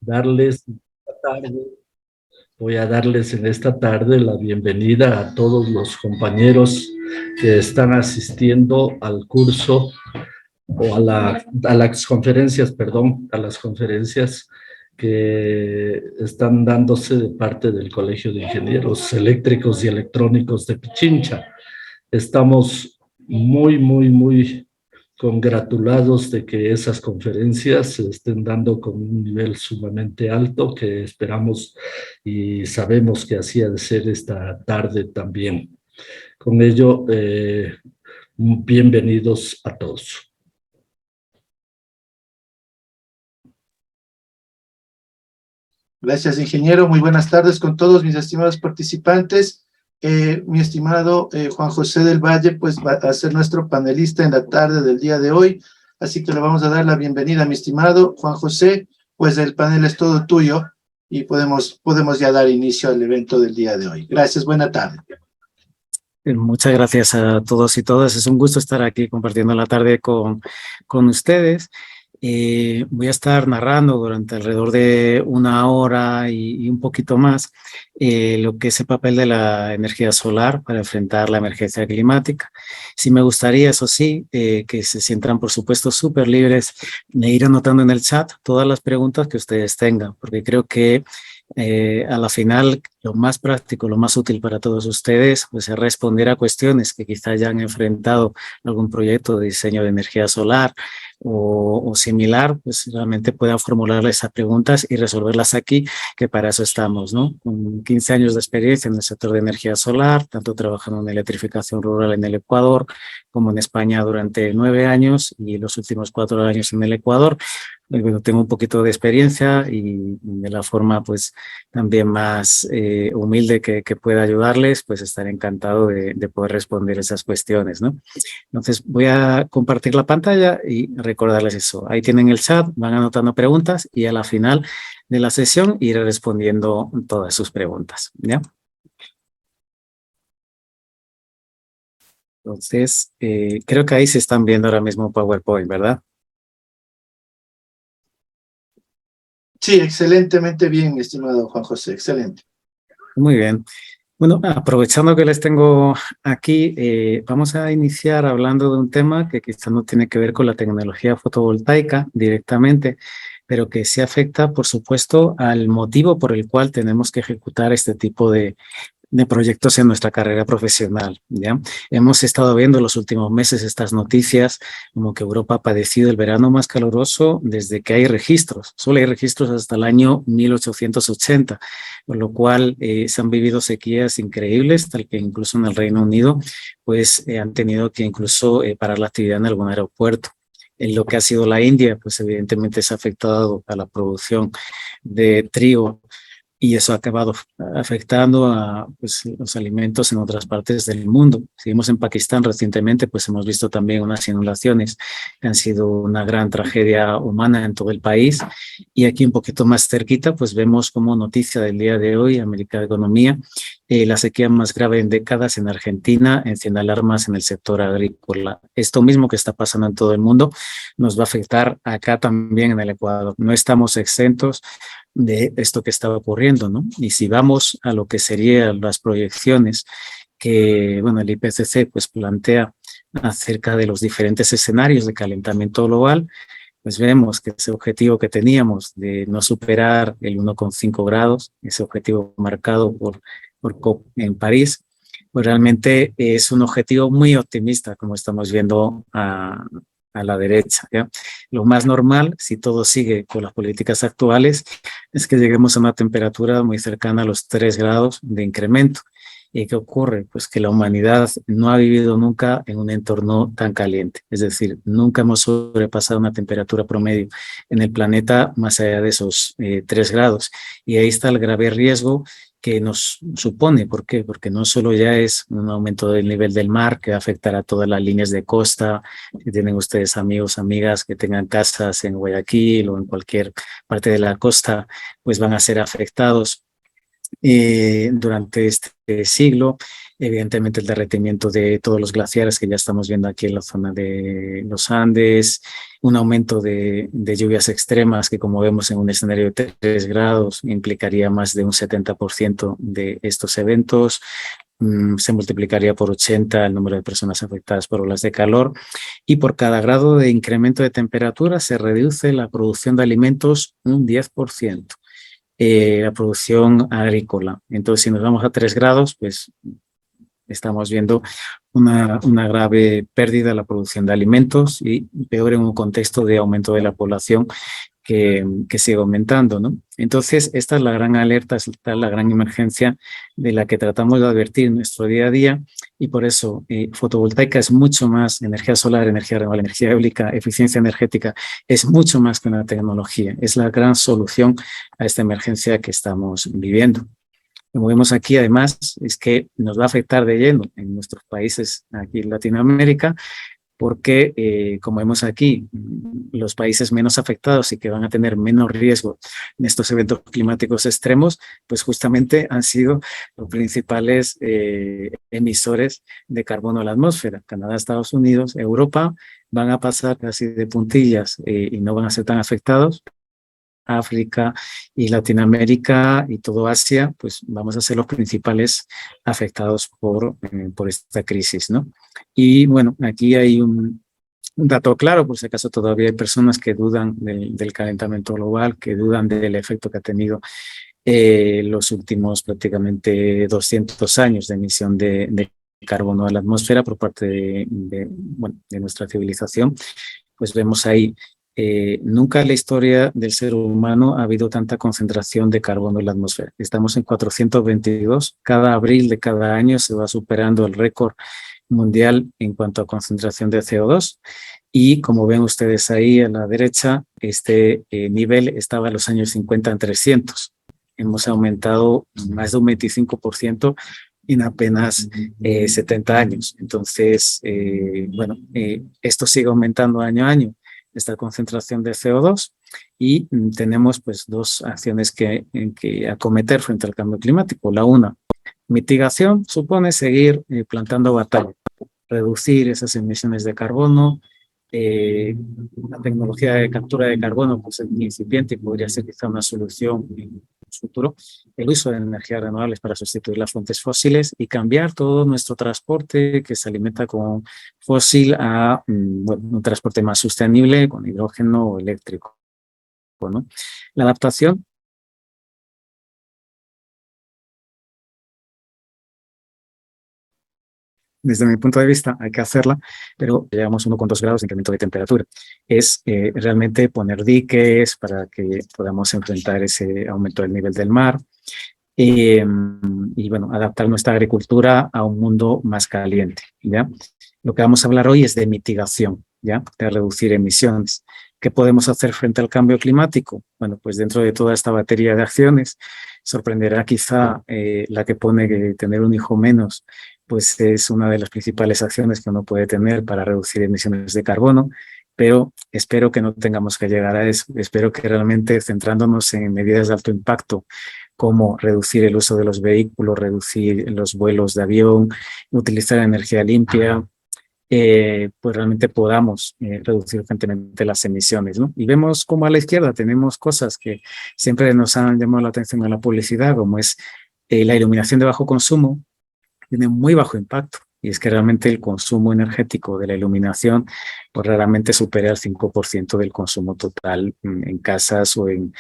darles esta tarde, voy a darles en esta tarde la bienvenida a todos los compañeros que están asistiendo al curso o a las conferencias, perdón, a las conferencias que están dándose de parte del Colegio de Ingenieros Eléctricos y Electrónicos de Pichincha. Estamos muy congratulados de que esas conferencias se estén dando con un nivel sumamente alto que esperamos y sabemos que así ha de ser esta tarde también. Con ello, bienvenidos a todos. Gracias, ingeniero. Muy buenas tardes con todos mis estimados participantes. Mi estimado Juan José del Valle, pues va a ser nuestro panelista en la tarde del día de hoy. Así que le vamos a dar la bienvenida, mi estimado Juan José. Pues el panel es todo tuyo y podemos ya dar inicio al evento del día de hoy. Gracias, buena tarde. Muchas gracias a todos y todas. Es un gusto estar aquí compartiendo la tarde con ustedes. Voy a estar narrando durante alrededor de una hora y un poquito más lo que es el papel de la energía solar para enfrentar la emergencia climática. Sí me gustaría, eso sí, que se sientan, por supuesto, súper libres de ir anotando en el chat todas las preguntas que ustedes tengan, porque creo que a la final lo más práctico, lo más útil para todos ustedes pues es responder a cuestiones que quizá ya han enfrentado algún proyecto de diseño de energía solar o similar, pues realmente puedan formularles esas preguntas y resolverlas aquí, que para eso estamos, ¿no? Con 15 años de experiencia en el sector de energía solar, tanto trabajando en electrificación rural en el Ecuador como en España durante 9 años y los últimos 4 años en el Ecuador. Bueno, tengo un poquito de experiencia y de la forma pues también más humilde que pueda ayudarles, pues estaré encantado de poder responder esas cuestiones, ¿no? Entonces voy a compartir la pantalla y recordarles eso. Ahí tienen el chat, van anotando preguntas y a la final de la sesión iré respondiendo todas sus preguntas, ¿ya? Entonces, creo que ahí se están viendo ahora mismo PowerPoint, ¿verdad? Sí, excelentemente bien, mi estimado Juan José, excelente. Muy bien. Bueno, aprovechando que les tengo aquí, vamos a iniciar hablando de un tema que quizá no tiene que ver con la tecnología fotovoltaica directamente, pero que sí afecta, por supuesto, al motivo por el cual tenemos que ejecutar este tipo de proyectos en nuestra carrera profesional, ¿ya? Hemos estado viendo en los últimos meses estas noticias como que Europa ha padecido el verano más caluroso desde que hay registros. Solo hay registros hasta el año 1880, con lo cual se han vivido sequías increíbles, tal que incluso en el Reino Unido pues han tenido que incluso parar la actividad en algún aeropuerto. En lo que ha sido la India, pues evidentemente se ha afectado a la producción de trigo y eso ha acabado afectando a pues, los alimentos en otras partes del mundo. Seguimos en Pakistán recientemente, pues hemos visto también unas inundaciones que han sido una gran tragedia humana en todo el país. Y aquí un poquito más cerquita, pues vemos como noticia del día de hoy, América de Economía, la sequía más grave en décadas en Argentina enciende alarmas en el sector agrícola. Esto mismo que está pasando en todo el mundo nos va a afectar acá también en el Ecuador. No estamos exentos de esto que estaba ocurriendo, ¿no? Y si vamos a lo que serían las proyecciones que, bueno, el IPCC pues plantea acerca de los diferentes escenarios de calentamiento global, pues vemos que ese objetivo que teníamos de no superar el 1,5 grados, ese objetivo marcado por COP en París, pues realmente es un objetivo muy optimista, como estamos viendo a la derecha, ¿ya? Lo más normal, si todo sigue con las políticas actuales, es que lleguemos a una temperatura muy cercana a los 3 grados de incremento. ¿Y qué ocurre? Pues que la humanidad no ha vivido nunca en un entorno tan caliente. Es decir, nunca hemos sobrepasado una temperatura promedio en el planeta más allá de esos 3 grados. Y ahí está el grave riesgo que nos supone. ¿Por qué? Porque no solo ya es un aumento del nivel del mar que va a afectar a todas las líneas de costa. Si tienen ustedes amigos, amigas que tengan casas en Guayaquil o en cualquier parte de la costa, pues van a ser afectados durante este siglo, evidentemente el derretimiento de todos los glaciares que ya estamos viendo aquí en la zona de los Andes, un aumento de lluvias extremas que, como vemos en un escenario de 3 grados, implicaría más de un 70% de estos eventos. Se multiplicaría por 80 el número de personas afectadas por olas de calor, y por cada grado de incremento de temperatura se reduce la producción de alimentos un 10%, la producción agrícola. Entonces, si nos vamos a 3 grados, pues estamos viendo una grave pérdida de la producción de alimentos, y peor en un contexto de aumento de la población que sigue aumentando, ¿no? Entonces, esta es la gran alerta, esta es la gran emergencia de la que tratamos de advertir en nuestro día a día, y por eso fotovoltaica es mucho más, energía solar, energía renovable, energía eólica, eficiencia energética, es mucho más que una tecnología, es la gran solución a esta emergencia que estamos viviendo. Como vemos aquí, además, es que nos va a afectar de lleno en nuestros países aquí en Latinoamérica, porque, como vemos aquí, los países menos afectados y que van a tener menos riesgo en estos eventos climáticos extremos, pues justamente han sido los principales emisores de carbono a la atmósfera. Canadá, Estados Unidos, Europa van a pasar casi de puntillas y no van a ser tan afectados. África y Latinoamérica y todo Asia, pues vamos a ser los principales afectados por esta crisis, ¿no? Y bueno, aquí hay un dato claro, por si acaso todavía hay personas que dudan del calentamiento global, que dudan del efecto que ha tenido los últimos prácticamente 200 años de emisión de carbono a la atmósfera por parte de nuestra civilización. Pues vemos ahí, nunca en la historia del ser humano ha habido tanta concentración de carbono en la atmósfera. Estamos en 422. Cada abril de cada año se va superando el récord mundial en cuanto a concentración de CO2. Y como ven ustedes ahí a la derecha, este nivel estaba en los años 50 en 300. Hemos aumentado más de un 25% en apenas 70 años. Entonces, esto sigue aumentando año a año, esta concentración de CO2, y tenemos pues dos acciones que acometer frente al cambio climático. La una, mitigación, supone seguir plantando batalla, reducir esas emisiones de carbono. La tecnología de captura de carbono pues, es incipiente y podría ser quizá una solución en el futuro. El uso de energías renovables para sustituir las fuentes fósiles y cambiar todo nuestro transporte que se alimenta con fósil a un transporte más sostenible con hidrógeno o eléctrico, ¿no? La adaptación. Desde mi punto de vista hay que hacerla, pero llevamos 1,2 grados de incremento de temperatura. Es realmente poner diques para que podamos enfrentar ese aumento del nivel del mar y bueno, adaptar nuestra agricultura a un mundo más caliente, ¿ya? Lo que vamos a hablar hoy es de mitigación, ¿ya? De reducir emisiones. ¿Qué podemos hacer frente al cambio climático? Bueno, pues dentro de toda esta batería de acciones, sorprenderá quizá la que pone que tener un hijo menos, pues es una de las principales acciones que uno puede tener para reducir emisiones de carbono, pero espero que no tengamos que llegar a eso. Espero que realmente centrándonos en medidas de alto impacto, como reducir el uso de los vehículos, reducir los vuelos de avión, utilizar energía limpia, pues realmente podamos reducir urgentemente las emisiones, ¿no? Y vemos como a la izquierda tenemos cosas que siempre nos han llamado la atención en la publicidad, como es la iluminación de bajo consumo. Tiene muy bajo impacto, y es que realmente el consumo energético de la iluminación pues raramente supera el 5% del consumo total en casas o en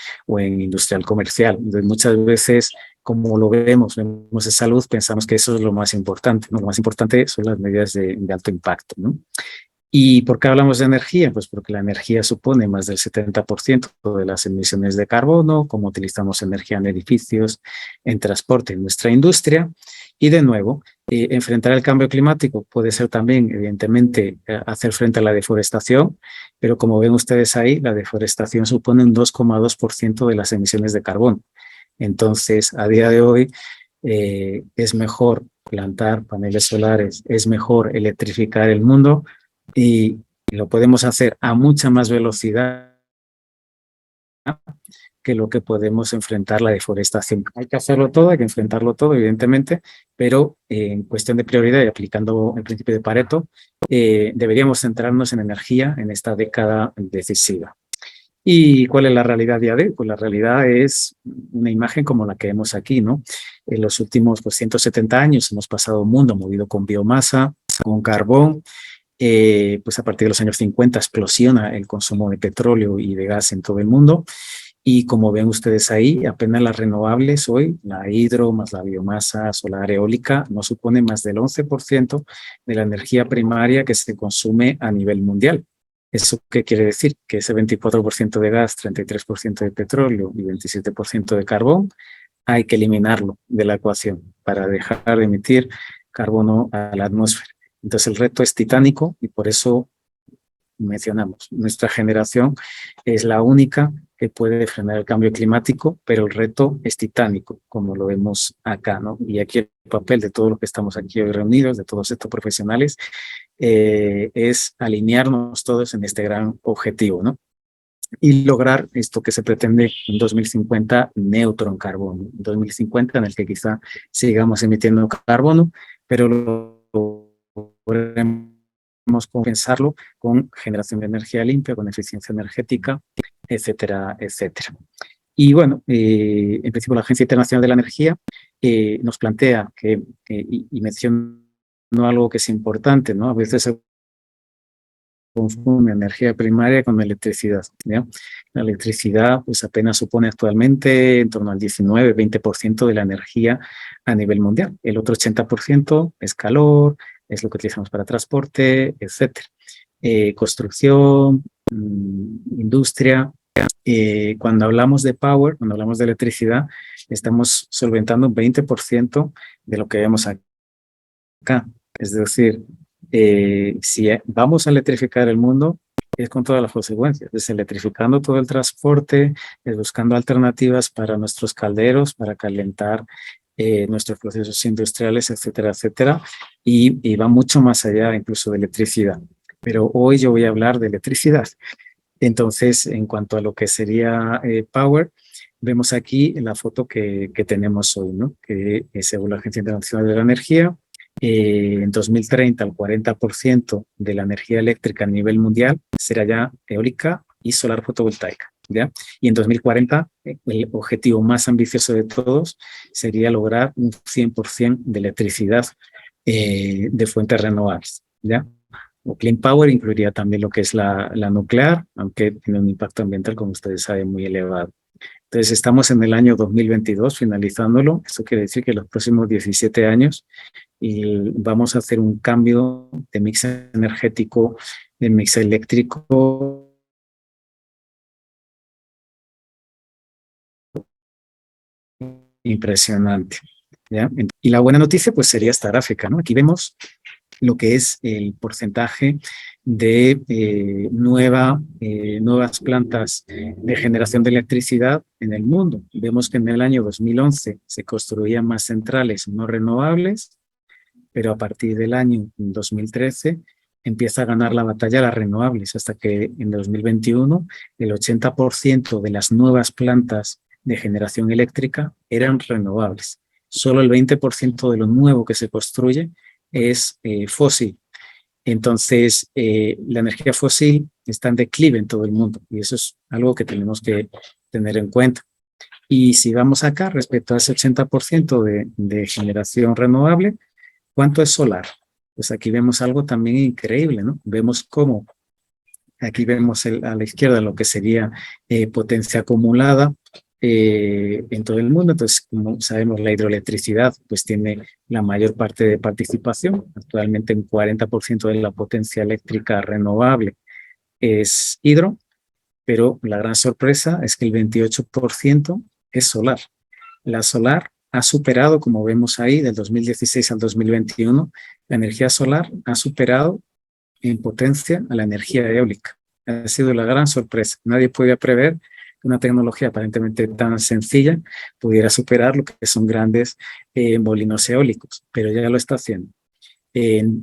industrial comercial. Entonces, muchas veces, como lo vemos en salud, pensamos que eso es lo más importante, ¿no? Lo más importante son las medidas de alto impacto, ¿no? ¿Y por qué hablamos de energía? Pues porque la energía supone más del 70% de las emisiones de carbono, como utilizamos energía en edificios, en transporte, en nuestra industria. Y de nuevo, enfrentar el cambio climático puede ser también, evidentemente, hacer frente a la deforestación, pero como ven ustedes ahí, la deforestación supone un 2,2% de las emisiones de carbono. Entonces, a día de hoy, es mejor plantar paneles solares, es mejor electrificar el mundo, y lo podemos hacer a mucha más velocidad que lo que podemos enfrentar la deforestación. Hay que hacerlo todo, hay que enfrentarlo todo, evidentemente, pero en cuestión de prioridad y aplicando el principio de Pareto, deberíamos centrarnos en energía en esta década decisiva. ¿Y cuál es la realidad día de hoy? Pues la realidad es una imagen como la que vemos aquí, ¿no? En los últimos 170 años hemos pasado un mundo movido con biomasa, con carbón. Pues a partir de los años 50 explosiona el consumo de petróleo y de gas en todo el mundo. Y como ven ustedes ahí, apenas las renovables hoy, la hidro más la biomasa solar eólica, no supone más del 11% de la energía primaria que se consume a nivel mundial. ¿Eso qué quiere decir? Que ese 24% de gas, 33% de petróleo y 27% de carbón, hay que eliminarlo de la ecuación para dejar de emitir carbono a la atmósfera. Entonces el reto es titánico y por eso mencionamos, nuestra generación es la única que puede frenar el cambio climático, pero el reto es titánico, como lo vemos acá, ¿no? Y aquí el papel de todos los que estamos aquí hoy reunidos, de todos estos profesionales, es alinearnos todos en este gran objetivo, ¿no? Y lograr esto que se pretende en 2050, neutro en carbono. En 2050, en el que quizá sigamos emitiendo carbono, pero lo podremos compensarlo con generación de energía limpia, con eficiencia energética, etcétera, etcétera. Y bueno, en principio la Agencia Internacional de la Energía nos plantea y menciona algo que es importante, ¿no? A veces se confunde energía primaria con electricidad, ¿ya? La electricidad pues apenas supone actualmente en torno al 19-20% de la energía a nivel mundial. El otro 80% es calor, es lo que utilizamos para transporte, etcétera. Construcción, industria. Cuando hablamos de power, cuando hablamos de electricidad, estamos solventando un 20% de lo que vemos acá. Es decir, si vamos a electrificar el mundo, es con todas las consecuencias, es electrificando todo el transporte, es buscando alternativas para nuestros calderos, para calentar nuestros procesos industriales, etcétera, etcétera, y va mucho más allá incluso de electricidad. Pero hoy yo voy a hablar de electricidad. Entonces, en cuanto a lo que sería power, vemos aquí la foto que tenemos hoy, ¿no? Que según la Agencia Internacional de la Energía, en 2030 el 40% de la energía eléctrica a nivel mundial será ya eólica y solar fotovoltaica, ¿ya? Y en 2040 el objetivo más ambicioso de todos sería lograr un 100% de electricidad de fuentes renovables, ¿ya? O Clean Power incluiría también lo que es la nuclear, aunque tiene un impacto ambiental, como ustedes saben, muy elevado. Entonces, estamos en el año 2022, finalizándolo. Eso quiere decir que los próximos 17 años vamos a hacer un cambio de mix energético, de mix eléctrico, impresionante, ¿ya? Y la buena noticia, pues, sería esta gráfica, ¿no? Aquí vemos lo que es el porcentaje de nuevas plantas de generación de electricidad en el mundo. Vemos que en el año 2011 se construían más centrales no renovables, pero a partir del año 2013 empieza a ganar la batalla las renovables, hasta que en 2021 el 80% de las nuevas plantas de generación eléctrica eran renovables. Solo el 20% de lo nuevo que se construye es fósil. Entonces, la energía fósil está en declive en todo el mundo y eso es algo que tenemos que tener en cuenta. Y si vamos acá, respecto a ese 80% de generación renovable, ¿cuánto es solar? Pues aquí vemos algo también increíble, ¿no? Vemos cómo, aquí vemos a la izquierda lo que sería potencia acumulada en todo el mundo. Entonces, como sabemos, la hidroelectricidad pues tiene la mayor parte de participación. Actualmente un 40% de la potencia eléctrica renovable es hidro, pero la gran sorpresa es que el 28% es solar. La solar ha superado, como vemos ahí, del 2016 al 2021, la energía solar ha superado en potencia a la energía eólica. Ha sido la gran sorpresa. Nadie podía prever que una tecnología aparentemente tan sencilla pudiera superar lo que son grandes molinos eólicos, pero ya lo está haciendo.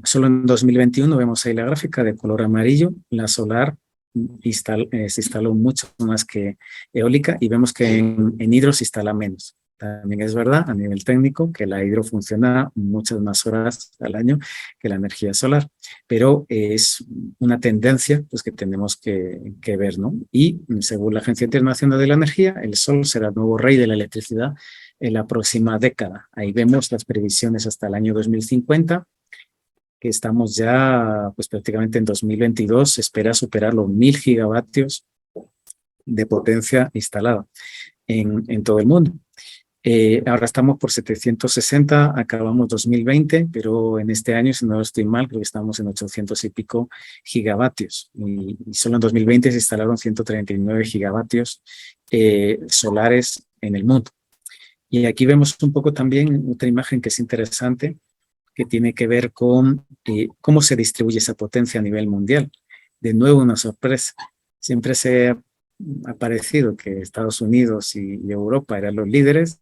Solo en 2021 vemos ahí la gráfica de color amarillo, la solar se instaló mucho más que eólica, y vemos que en hidro se instala menos. También es verdad a nivel técnico que la hidro funciona muchas más horas al año que la energía solar, pero es una tendencia pues, que tenemos que ver, ¿no? Y según la Agencia Internacional de la Energía, el sol será el nuevo rey de la electricidad en la próxima década. Ahí vemos las previsiones hasta el año 2050, que estamos ya pues prácticamente en 2022, se espera superar los 1000 gigavatios de potencia instalada en todo el mundo. Ahora estamos por 760, acabamos 2020, pero en este año, si no estoy mal, creo que estamos en 800 y pico gigavatios. Y solo en 2020 se instalaron 139 gigavatios solares en el mundo. Y aquí vemos un poco también otra imagen que es interesante, que tiene que ver con cómo se distribuye esa potencia a nivel mundial. De nuevo, una sorpresa. Siempre se ha parecido que Estados Unidos y Europa eran los líderes.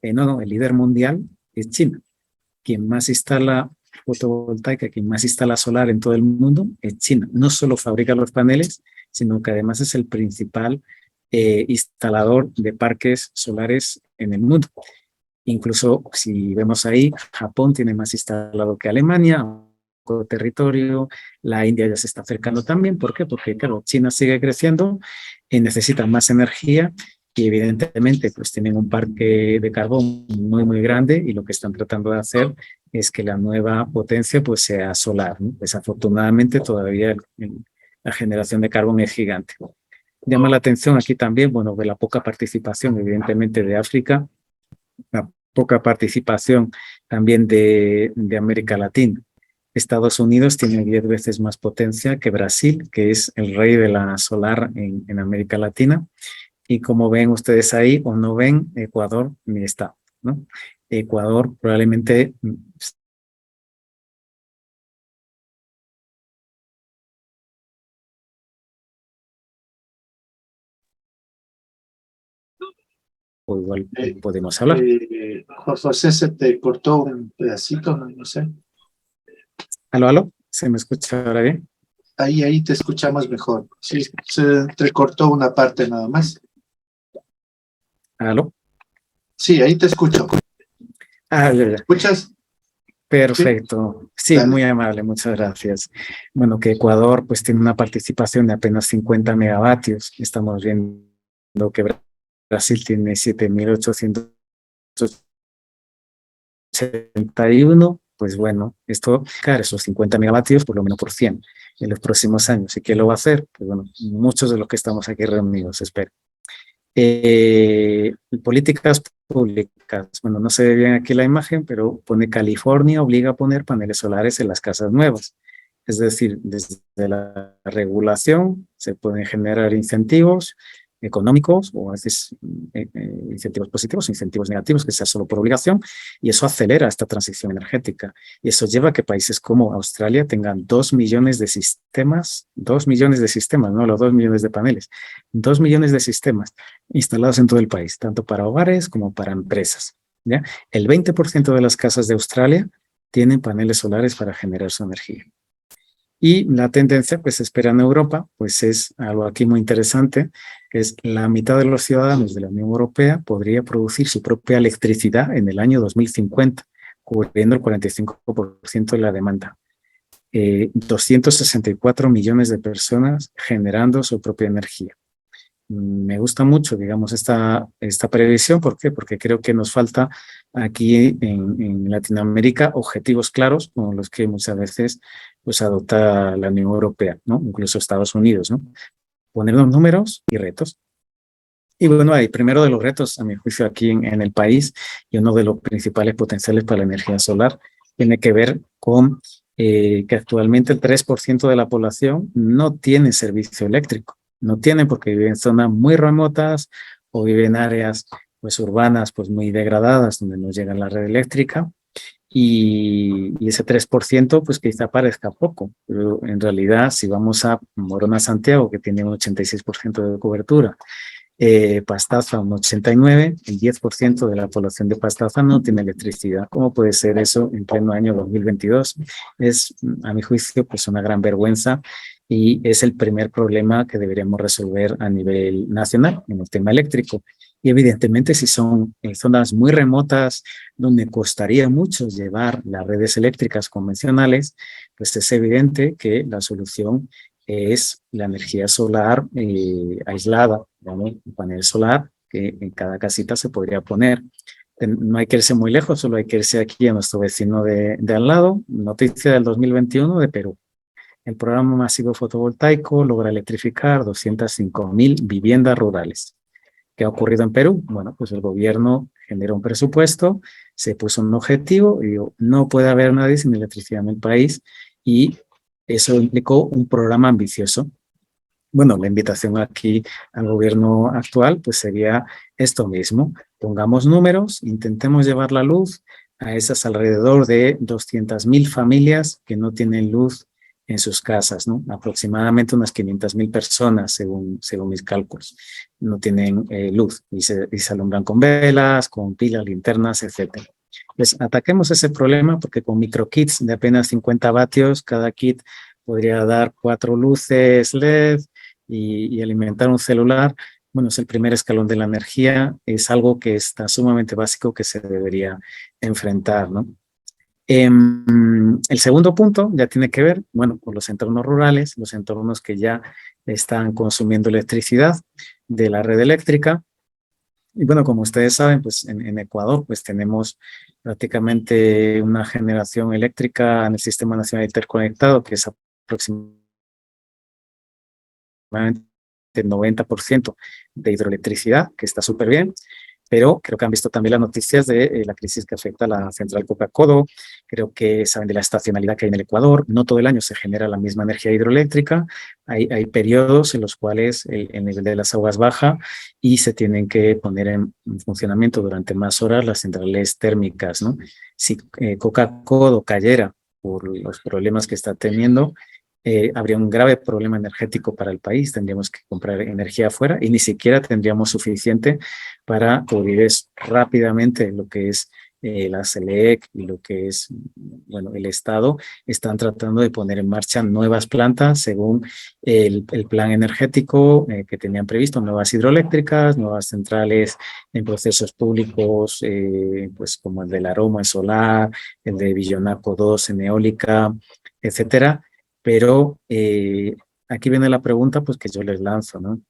No, el líder mundial es China. Quien más instala fotovoltaica, quien más instala solar en todo el mundo es China. No solo fabrica los paneles, sino que además es el principal instalador de parques solares en el mundo. Incluso si vemos ahí, Japón tiene más instalado que Alemania, territorio, la India ya se está acercando también. ¿Por qué? Porque, claro, China sigue creciendo y necesita más energía y evidentemente pues tienen un parque de carbón muy, muy grande, y lo que están tratando de hacer es que la nueva potencia pues sea solar, ¿no? Desafortunadamente todavía la generación de carbón es gigante. Llama la atención aquí también, bueno, de la poca participación evidentemente de África, la poca participación también de América Latina. Estados Unidos tiene 10 veces más potencia que Brasil, que es el rey de la solar en América Latina. Y como ven ustedes ahí o no ven, Ecuador ni está, ¿no? Ecuador probablemente o igual podemos hablar. José, se te cortó un pedacito, no sé. ¿Aló, aló? ¿Se me escucha ahora bien? Ahí te escuchamos mejor. Sí, se te cortó una parte nada más. ¿Aló? Sí, ahí te escucho. Ya. ¿Escuchas? Perfecto. Sí, Dale. muy amable, muchas gracias. Bueno, que Ecuador pues tiene una participación de apenas 50 megavatios. Estamos viendo que Brasil tiene 7.881. Pues bueno, esto, claro, esos 50 megavatios por lo menos por 100 en los próximos años. ¿Y qué lo va a hacer? Pues bueno, muchos de los que estamos aquí reunidos, espero. Políticas públicas. Bueno, no se ve bien aquí la imagen, pero pone California obliga a poner paneles solares en las casas nuevas. Es decir, desde la regulación se pueden generar incentivos económicos, o a veces incentivos positivos, incentivos negativos, que sea solo por obligación, y eso acelera esta transición energética. Y eso lleva a que países como Australia tengan 2 millones de sistemas, no los 2 millones de paneles, 2 millones de sistemas instalados en todo el país, tanto para hogares como para empresas, ¿ya? El 20% de las casas de Australia tienen paneles solares para generar su energía. Y la tendencia, pues se espera en Europa, pues es algo aquí muy interesante, es la mitad de los ciudadanos de la Unión Europea podría producir su propia electricidad en el año 2050, cubriendo el 45% de la demanda. 264 millones de personas generando su propia energía. Me gusta mucho, digamos, esta previsión. ¿Por qué? Porque creo que nos falta aquí en Latinoamérica objetivos claros como los que muchas veces pues, adopta la Unión Europea, ¿no? Incluso Estados Unidos, ¿no? Ponernos números y retos. Y bueno, hay primero de los retos, a mi juicio, aquí en el país, y uno de los principales potenciales para la energía solar, tiene que ver con que actualmente el 3% de la población no tiene servicio eléctrico. No tienen porque viven en zonas muy remotas o viven en áreas pues, urbanas pues, muy degradadas donde no llega la red eléctrica. Y ese 3% pues quizá parezca poco, pero en realidad si vamos a Morona Santiago, que tiene un 86% de cobertura, Pastaza un 89%, el 10% de la población de Pastaza no tiene electricidad. ¿Cómo puede ser eso en pleno año 2022? Es, a mi juicio, pues una gran vergüenza y es el primer problema que deberíamos resolver a nivel nacional en el tema eléctrico. Y evidentemente si son en zonas muy remotas donde costaría mucho llevar las redes eléctricas convencionales, pues es evidente que la solución es la energía solar aislada, ¿vale? Un panel solar que en cada casita se podría poner. No hay que irse muy lejos, solo hay que irse aquí a nuestro vecino de al lado, noticia del 2021 de Perú. El programa masivo fotovoltaico logra electrificar 205.000 viviendas rurales. ¿Qué ha ocurrido en Perú? Bueno, pues el gobierno generó un presupuesto, se puso un objetivo y dijo, no puede haber nadie sin electricidad en el país, y eso implicó un programa ambicioso. Bueno, la invitación aquí al gobierno actual pues sería esto mismo. Pongamos números, intentemos llevar la luz a esas alrededor de 200.000 familias que no tienen luz en sus casas, ¿no? Aproximadamente unas 500.000 personas, según mis cálculos, no tienen luz y se alumbran con velas, con pilas, linternas, etc. Pues ataquemos ese problema porque con microkits de apenas 50 vatios, cada kit podría dar 4 luces LED y alimentar un celular. Bueno, es el primer escalón de la energía, es algo que está sumamente básico que se debería enfrentar, ¿no? El segundo punto ya tiene que ver, bueno, con los entornos rurales, los entornos que ya están consumiendo electricidad de la red eléctrica. Y bueno, como ustedes saben, pues en Ecuador pues tenemos prácticamente una generación eléctrica en el Sistema Nacional Interconectado que es aproximadamente el 90% de hidroelectricidad, que está súper bien, pero creo que han visto también las noticias de la crisis que afecta a la central Coca-Codo. Creo que saben de la estacionalidad que hay en el Ecuador. No todo el año se genera la misma energía hidroeléctrica. Hay periodos en los cuales el nivel de las aguas baja y se tienen que poner en funcionamiento durante más horas las centrales térmicas, ¿no? Si Coca-Codo cayera por los problemas que está teniendo, habría un grave problema energético para el país, tendríamos que comprar energía afuera y ni siquiera tendríamos suficiente para cubrir rápidamente lo que es la CELEC y lo que es, bueno, el Estado. Están tratando de poner en marcha nuevas plantas según el plan energético que tenían previsto, nuevas hidroeléctricas, nuevas centrales en procesos públicos, pues como el del Aroma en solar, el de Villonaco 2 en eólica, etcétera. Pero aquí viene la pregunta pues que yo les lanzo, ¿no?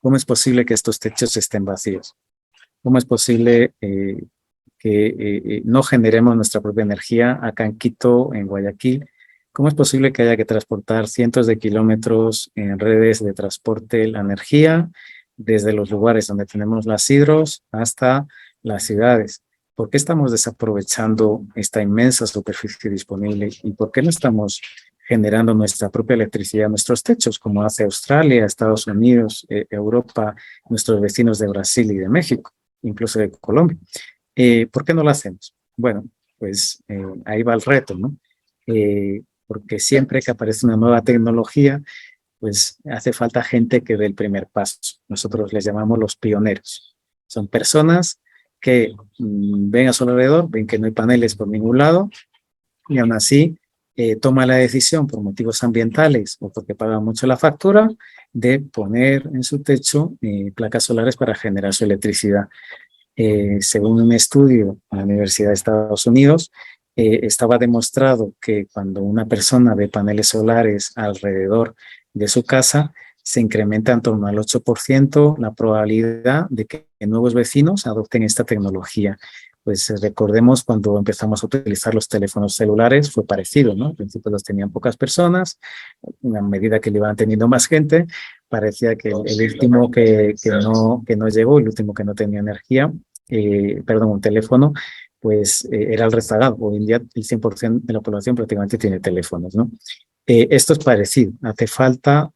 ¿Cómo es posible que estos techos estén vacíos? ¿Cómo es posible que no generemos nuestra propia energía acá en Quito, en Guayaquil? ¿Cómo es posible que haya que transportar cientos de kilómetros en redes de transporte la energía desde los lugares donde tenemos las hidros hasta las ciudades? ¿Por qué estamos desaprovechando esta inmensa superficie disponible y por qué no estamos generando nuestra propia electricidad en nuestros techos, como hace Australia, Estados Unidos, Europa, nuestros vecinos de Brasil y de México, incluso de Colombia? ¿Por qué no lo hacemos? Bueno, pues ahí va el reto, ¿no? Porque siempre que aparece una nueva tecnología, pues hace falta gente que dé el primer paso. Nosotros les llamamos los pioneros. Son personas que ven a su alrededor, ven que no hay paneles por ningún lado y aún así toma la decisión por motivos ambientales o porque paga mucho la factura de poner en su techo placas solares para generar su electricidad. Según un estudio en la Universidad de Estados Unidos, estaba demostrado que cuando una persona ve paneles solares alrededor de su casa, se incrementa en torno al 8% la probabilidad de que nuevos vecinos adopten esta tecnología. Pues recordemos cuando empezamos a utilizar los teléfonos celulares, fue parecido, ¿no? Al principio los tenían pocas personas, a medida que le iban teniendo más gente, parecía que el último que no llegó, el último que no tenía energía, un teléfono, pues era el rezagado. Hoy en día el 100% de la población prácticamente tiene teléfonos, ¿no? Esto es parecido, hace falta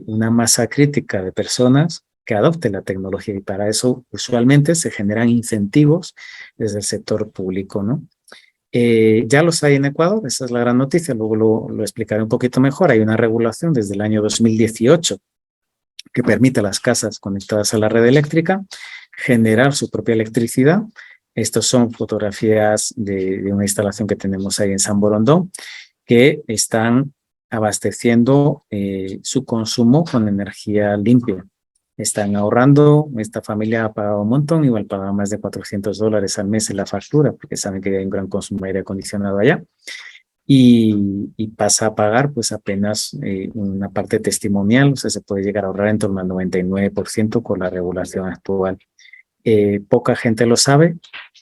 una masa crítica de personas que adopten la tecnología y para eso usualmente se generan incentivos desde el sector público, ¿no? Ya los hay en Ecuador, esa es la gran noticia, luego lo explicaré un poquito mejor. Hay una regulación desde el año 2018 que permite a las casas conectadas a la red eléctrica generar su propia electricidad. Estos son fotografías de una instalación que tenemos ahí en San Borondón, que están abasteciendo su consumo con energía limpia. Están ahorrando, esta familia ha pagado un montón, igual paga más de $400 al mes en la factura, porque saben que hay un gran consumo de aire acondicionado allá, y pasa a pagar pues apenas una parte testimonial, o sea, se puede llegar a ahorrar en torno al 99% con la regulación actual. Poca gente lo sabe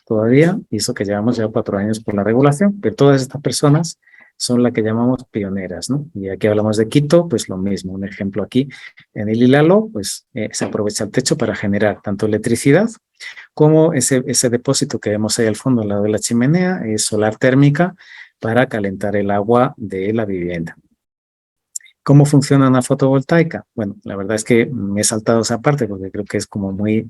todavía, y eso que llevamos ya 4 años por la regulación, pero todas estas personas son las que llamamos pioneras, ¿no? Y aquí hablamos de Quito, pues lo mismo, un ejemplo aquí, en el Ilalo, pues se aprovecha el techo para generar tanto electricidad como ese depósito que vemos ahí al fondo, al lado de la chimenea, es solar térmica para calentar el agua de la vivienda. ¿Cómo funciona una fotovoltaica? Bueno, la verdad es que me he saltado esa parte porque creo que es como muy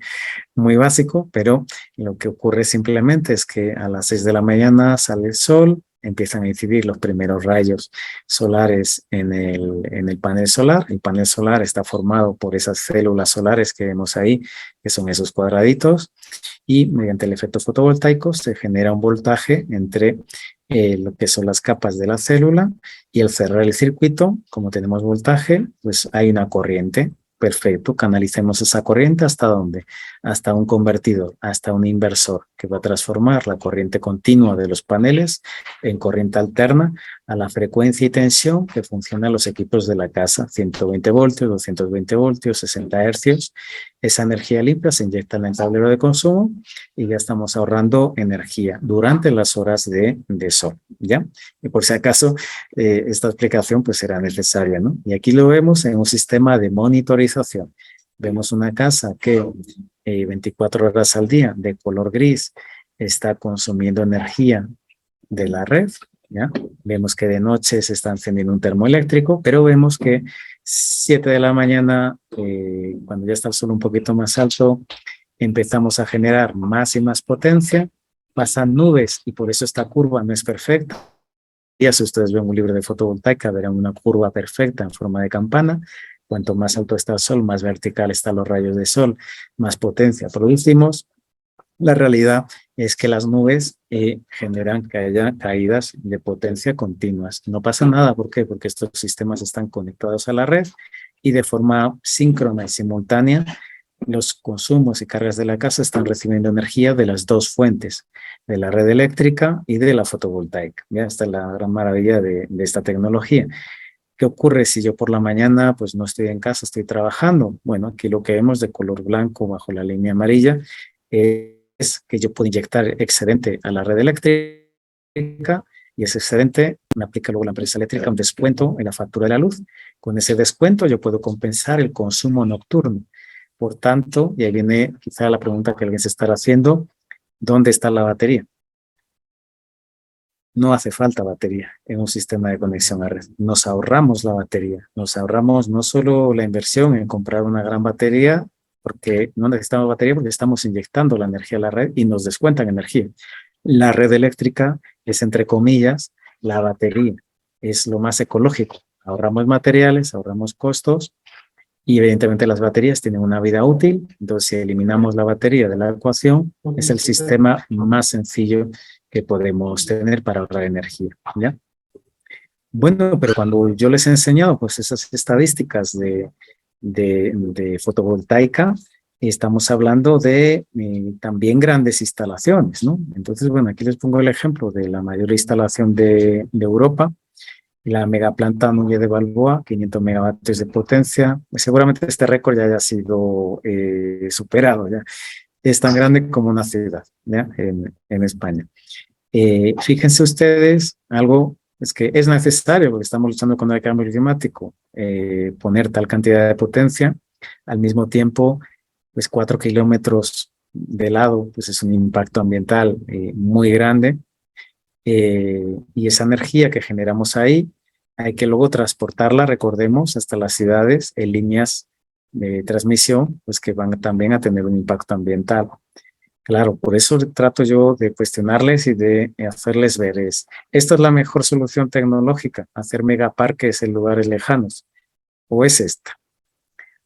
básico, pero lo que ocurre simplemente es que a las 6 de la mañana sale el sol, empiezan a incidir los primeros rayos solares en el panel solar. El panel solar está formado por esas células solares que vemos ahí, que son esos cuadraditos, y mediante el efecto fotovoltaico se genera un voltaje entre lo que son las capas de la célula, y al cerrar el circuito, como tenemos voltaje, pues hay una corriente. Perfecto, canalicemos esa corriente ¿hasta dónde? Hasta un convertidor, hasta un inversor que va a transformar la corriente continua de los paneles en corriente alterna a la frecuencia y tensión que funcionan los equipos de la casa, 120 voltios, 220 voltios, 60 hercios. Esa energía limpia se inyecta en el tablero de consumo y ya estamos ahorrando energía durante las horas de sol, ¿ya? Y por si acaso esta explicación pues será necesaria, ¿no? Y aquí lo vemos en un sistema de monitorización. Vemos una casa que 24 horas al día de color gris está consumiendo energía de la red, ¿ya? Vemos que de noche se está encendiendo un termoeléctrico, pero vemos que 7 de la mañana, cuando ya está el sol un poquito más alto, empezamos a generar más y más potencia, pasan nubes y por eso esta curva no es perfecta. Y si ustedes ven un libro de fotovoltaica, verán una curva perfecta en forma de campana. Cuanto más alto está el sol, más vertical están los rayos de sol, más potencia producimos. La realidad es que las nubes generan que haya caídas de potencia continuas. No pasa nada, ¿por qué? Porque estos sistemas están conectados a la red y de forma síncrona y simultánea los consumos y cargas de la casa están recibiendo energía de las dos fuentes, de la red eléctrica y de la fotovoltaica. Ya esta es la gran maravilla de esta tecnología. ¿Qué ocurre si yo por la mañana pues no estoy en casa, estoy trabajando? Bueno, aquí lo que vemos de color blanco bajo la línea amarilla es que yo puedo inyectar excedente a la red eléctrica y ese excedente me aplica luego la empresa eléctrica un descuento en la factura de la luz. Con ese descuento yo puedo compensar el consumo nocturno. Por tanto, y ahí viene quizá la pregunta que alguien se estará haciendo, ¿dónde está la batería? No hace falta batería en un sistema de conexión a red. Nos ahorramos la batería, nos ahorramos no solo la inversión en comprar una gran batería, porque no necesitamos batería porque estamos inyectando la energía a la red y nos descuentan energía. La red eléctrica es, entre comillas, la batería, es lo más ecológico. Ahorramos materiales, ahorramos costos y evidentemente las baterías tienen una vida útil. Entonces, si eliminamos la batería de la ecuación, es el sistema más sencillo que podemos tener para ahorrar energía, ¿ya? Bueno, pero cuando yo les he enseñado pues esas estadísticas de fotovoltaica, estamos hablando de también grandes instalaciones, ¿no? Entonces, bueno, aquí les pongo el ejemplo de la mayor instalación de Europa, la megaplanta Núñez de Balboa, 500 megavatios de potencia. Seguramente este récord ya haya sido superado, ya. Es tan grande como una ciudad, ¿ya? En España. Fíjense ustedes, algo es que es necesario, porque estamos luchando contra el cambio climático, poner tal cantidad de potencia. Al mismo tiempo, pues 4 kilómetros de lado, pues es un impacto ambiental muy grande. Y esa energía que generamos ahí, hay que luego transportarla, recordemos, hasta las ciudades en líneas de transmisión, pues que van también a tener un impacto ambiental. Claro, por eso trato yo de cuestionarles y de hacerles ver ¿esta es la mejor solución tecnológica? ¿Hacer megaparques en lugares lejanos? ¿O es esta?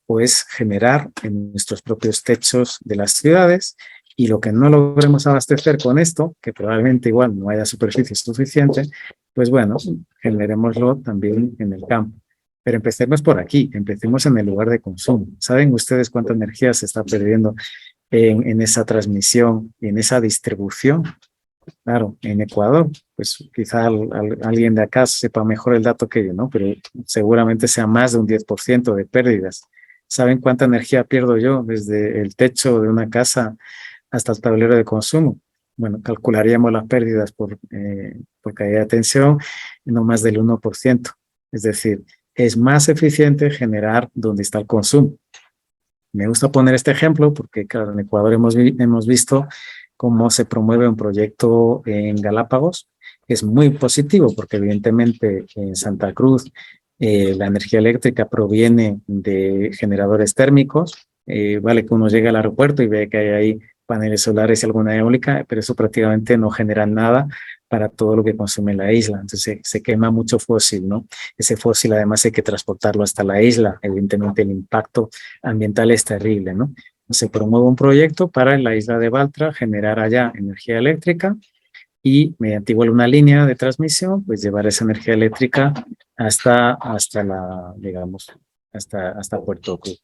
¿O es generar en nuestros propios techos de las ciudades y lo que no logremos abastecer con esto, que probablemente igual no haya superficie suficiente, pues bueno, generémoslo también en el campo. Pero empecemos por aquí, empecemos en el lugar de consumo. ¿Saben ustedes cuánta energía se está perdiendo en esa transmisión y en esa distribución? Claro, en Ecuador, pues quizá alguien de acá sepa mejor el dato que yo, ¿no? Pero seguramente sea más de un 10% de pérdidas. ¿Saben cuánta energía pierdo yo desde el techo de una casa hasta el tablero de consumo? Bueno, calcularíamos las pérdidas por caída de tensión, no más del 1%. Es decir, es más eficiente generar donde está el consumo. Me gusta poner este ejemplo porque, claro, en Ecuador hemos visto cómo se promueve un proyecto en Galápagos, que es muy positivo porque evidentemente en Santa Cruz la energía eléctrica proviene de generadores térmicos. Vale que uno llegue al aeropuerto y ve que hay ahí paneles solares y alguna eólica, pero eso prácticamente no genera nada para todo lo que consume la isla. Entonces se quema mucho fósil, ¿no? Ese fósil además hay que transportarlo hasta la isla. Evidentemente el impacto ambiental es terrible, ¿no? Se promueve un proyecto para en la isla de Baltra generar allá energía eléctrica y mediante igual una línea de transmisión, pues llevar esa energía eléctrica hasta la, digamos, hasta Puerto Cruz.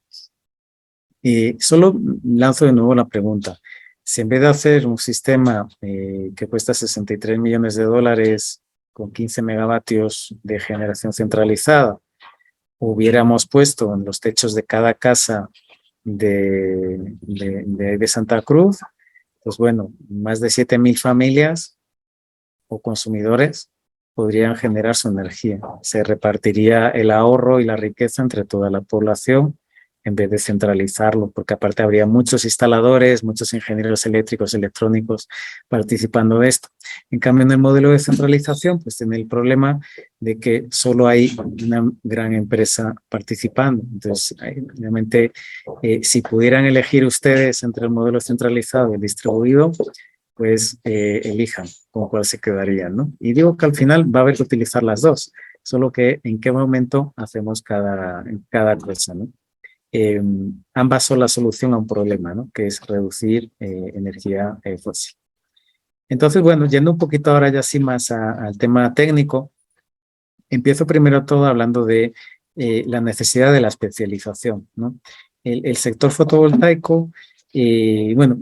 Y solo lanzo de nuevo la pregunta. Si en vez de hacer un sistema que cuesta 63 millones de dólares con 15 megavatios de generación centralizada, hubiéramos puesto en los techos de cada casa de Santa Cruz, pues bueno, más de 7.000 familias o consumidores podrían generar su energía. Se repartiría el ahorro y la riqueza entre toda la población en vez de centralizarlo, porque aparte habría muchos instaladores, muchos ingenieros eléctricos, electrónicos participando de esto. En cambio, en el modelo de centralización, pues tiene el problema de que solo hay una gran empresa participando. Entonces, realmente, si pudieran elegir ustedes entre el modelo centralizado y el distribuido, pues elijan con cuál se quedarían, ¿no? Y digo que al final va a haber que utilizar las dos, solo que en qué momento hacemos cada cosa, ¿no? Ambas son la solución a un problema, ¿no? Que es reducir energía fósil. Entonces, bueno, yendo un poquito ahora ya sí más al tema técnico, empiezo primero todo hablando de la necesidad de la especialización, ¿no? El sector fotovoltaico, bueno,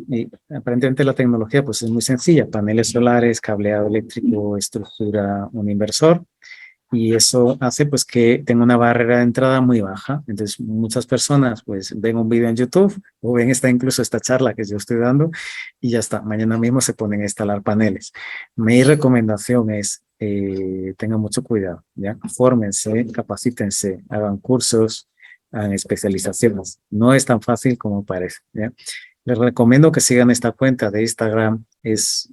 aparentemente la tecnología pues es muy sencilla, paneles solares, cableado eléctrico, estructura, un inversor, y eso hace pues que tenga una barrera de entrada muy baja. Entonces muchas personas pues ven un video en YouTube o ven incluso esta charla que yo estoy dando y ya está, mañana mismo se ponen a instalar paneles. Mi recomendación es tengan mucho cuidado, ¿ya? Fórmense, capacítense, hagan cursos, hagan especializaciones. No es tan fácil como parece, ¿ya? Les recomiendo que sigan esta cuenta de Instagram, es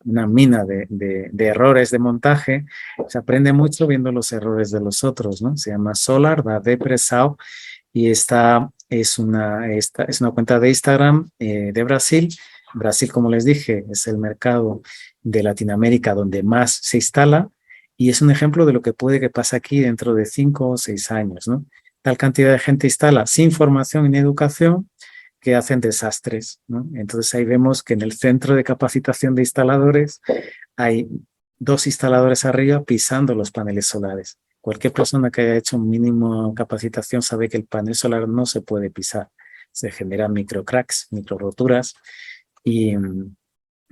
una mina de errores de montaje. Se aprende mucho viendo los errores de los otros, ¿no? Se llama Solar, va depresado, y esta es una cuenta de Instagram de Brasil. Brasil, como les dije, es el mercado de Latinoamérica donde más se instala y es un ejemplo de lo que puede que pase aquí dentro de 5 o 6 años, ¿no? Tal cantidad de gente instala sin formación ni educación que hacen desastres, ¿no? Entonces ahí vemos que en el centro de capacitación de instaladores hay 2 instaladores arriba pisando los paneles solares. Cualquier persona que haya hecho un mínimo capacitación sabe que el panel solar no se puede pisar. Se generan microcracks, micro roturas y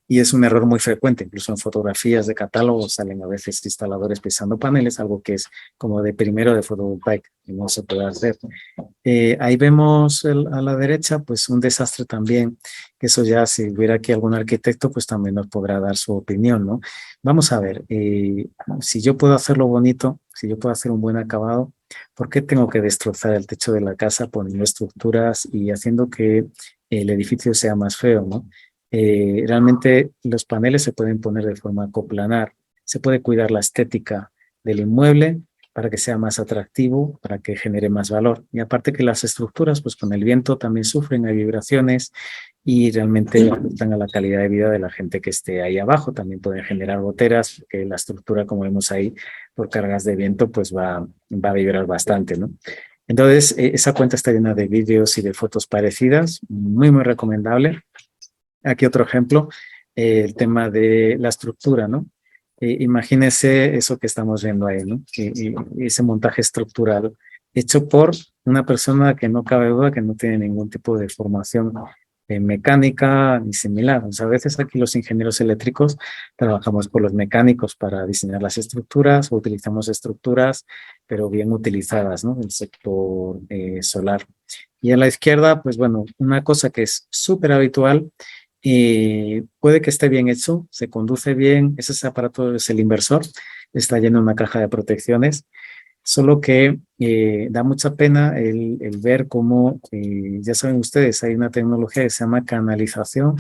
es un error muy frecuente, incluso en fotografías de catálogo salen a veces instaladores pisando paneles, algo que es como de primero de fotovoltaica y no se puede hacer. Ahí vemos a la derecha pues un desastre también, que eso ya si hubiera aquí algún arquitecto pues también nos podrá dar su opinión, ¿no? Vamos a ver, si yo puedo hacerlo bonito, si yo puedo hacer un buen acabado, ¿por qué tengo que destrozar el techo de la casa poniendo estructuras y haciendo que el edificio sea más feo, ¿no? Realmente los paneles se pueden poner de forma coplanar, se puede cuidar la estética del inmueble para que sea más atractivo, para que genere más valor. Y aparte que las estructuras, pues con el viento también sufren, hay vibraciones y realmente afectan a la calidad de vida de la gente que esté ahí abajo. También pueden generar goteras, que la estructura, como vemos ahí, por cargas de viento, pues va a vibrar bastante, ¿no? Entonces, esa cuenta está llena de vídeos y de fotos parecidas, muy, muy recomendable. Aquí otro ejemplo, el tema de la estructura, ¿no? Imagínese eso que estamos viendo ahí, ¿no? Y ese montaje estructural hecho por una persona que no cabe duda que no tiene ningún tipo de formación mecánica ni similar. O sea, a veces aquí los ingenieros eléctricos trabajamos con los mecánicos para diseñar las estructuras o utilizamos estructuras, pero bien utilizadas, ¿no? El sector solar. Y a la izquierda, pues bueno, una cosa que es súper habitual y puede que esté bien hecho, se conduce bien, ese aparato es el inversor, está lleno de una caja de protecciones, solo que da mucha pena el ver cómo, ya saben ustedes, hay una tecnología que se llama canalización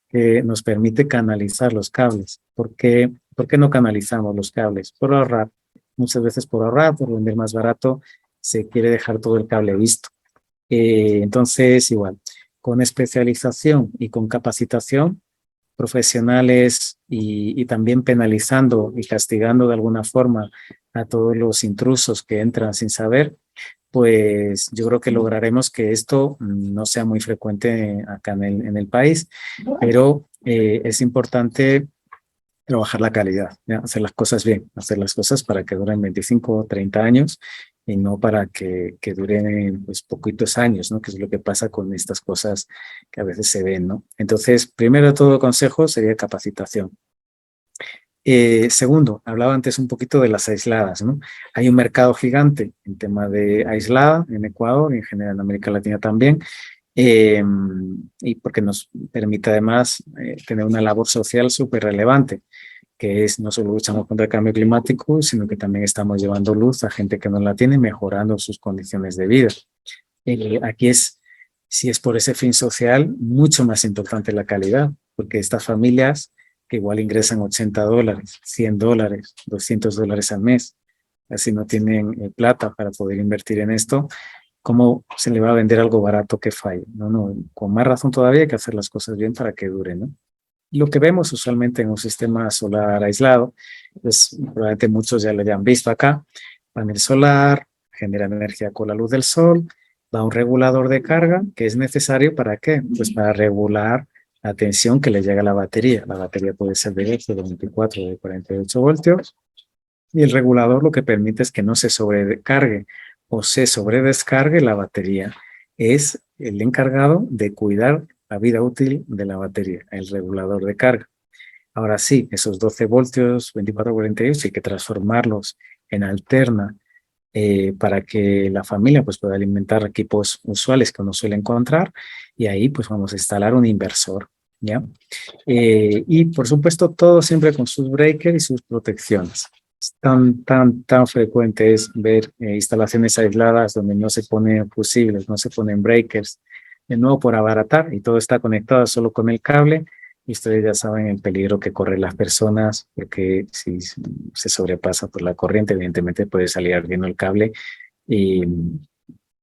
que nos permite canalizar los cables. ¿Por qué no canalizamos los cables? Por ahorrar. Muchas veces por ahorrar, por vender más barato, se quiere dejar todo el cable visto. Entonces, igual, con especialización y con capacitación, profesionales y también penalizando y castigando de alguna forma a todos los intrusos que entran sin saber, pues yo creo que lograremos que esto no sea muy frecuente acá en el país, pero es importante trabajar la calidad, ¿ya? Hacer las cosas bien, hacer las cosas para que duren 25 o 30 años y no para que duren pues poquitos años, ¿no? Que es lo que pasa con estas cosas que a veces se ven, ¿no? Entonces, primero de todo consejo sería capacitación. Segundo, hablaba antes un poquito de las aisladas, ¿no? Hay un mercado gigante en tema de aislada en Ecuador y en general en América Latina también, eh, y porque nos permite además tener una labor social súper relevante, que es no solo luchamos contra el cambio climático, sino que también estamos llevando luz a gente que no la tiene, mejorando sus condiciones de vida. Aquí es, si es por ese fin social, mucho más importante la calidad, porque estas familias que igual ingresan $80, $100, $200 al mes, así no tienen plata para poder invertir en esto, ¿cómo se le va a vender algo barato que falle? No, no, con más razón todavía hay que hacer las cosas bien para que dure, ¿no? Lo que vemos usualmente en un sistema solar aislado, pues probablemente muchos ya lo hayan visto acá, panel solar, genera energía con la luz del sol, va a un regulador de carga que es necesario ¿para qué? Pues para regular la tensión que le llega a la batería. La batería puede ser de 8, de 24, de 48 voltios, y el regulador lo que permite es que no se sobrecargue o se sobredescargue la batería. Es el encargado de cuidar la vida útil de la batería, el regulador de carga. Ahora sí, esos 12 voltios, 24, 48, hay que transformarlos en alterna para que la familia pues, pueda alimentar equipos usuales que uno suele encontrar, y ahí pues vamos a instalar un inversor, ¿ya? Y por supuesto todo siempre con sus breakers y sus protecciones. Tan frecuente es ver instalaciones aisladas donde no se ponen fusibles, no se ponen breakers, de nuevo por abaratar, y todo está conectado solo con el cable, y ustedes ya saben el peligro que corren las personas, porque si se sobrepasa por la corriente, evidentemente puede salir ardiendo el cable, y,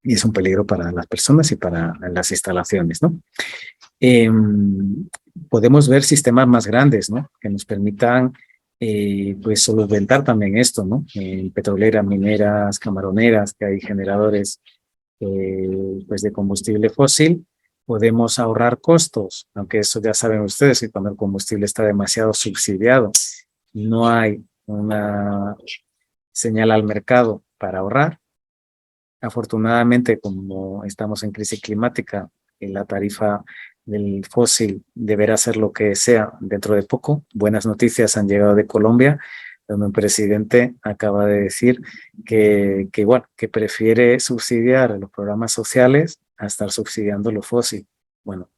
y es un peligro para las personas y para las instalaciones, ¿no? Eh, Podemos ver sistemas más grandes, ¿no? Que nos permitan pues solventar también esto, ¿no? En petroleras, mineras, camaroneras, que hay generadores pues de combustible fósil, podemos ahorrar costos, aunque eso ya saben ustedes que cuando el combustible está demasiado subsidiado, no hay una señal al mercado para ahorrar. Afortunadamente, como estamos en crisis climática, la tarifa del fósil deberá ser lo que sea dentro de poco. Buenas noticias han llegado de Colombia, donde un presidente acaba de decir que prefiere subsidiar los programas sociales a estar subsidiando lo fósil. Bueno,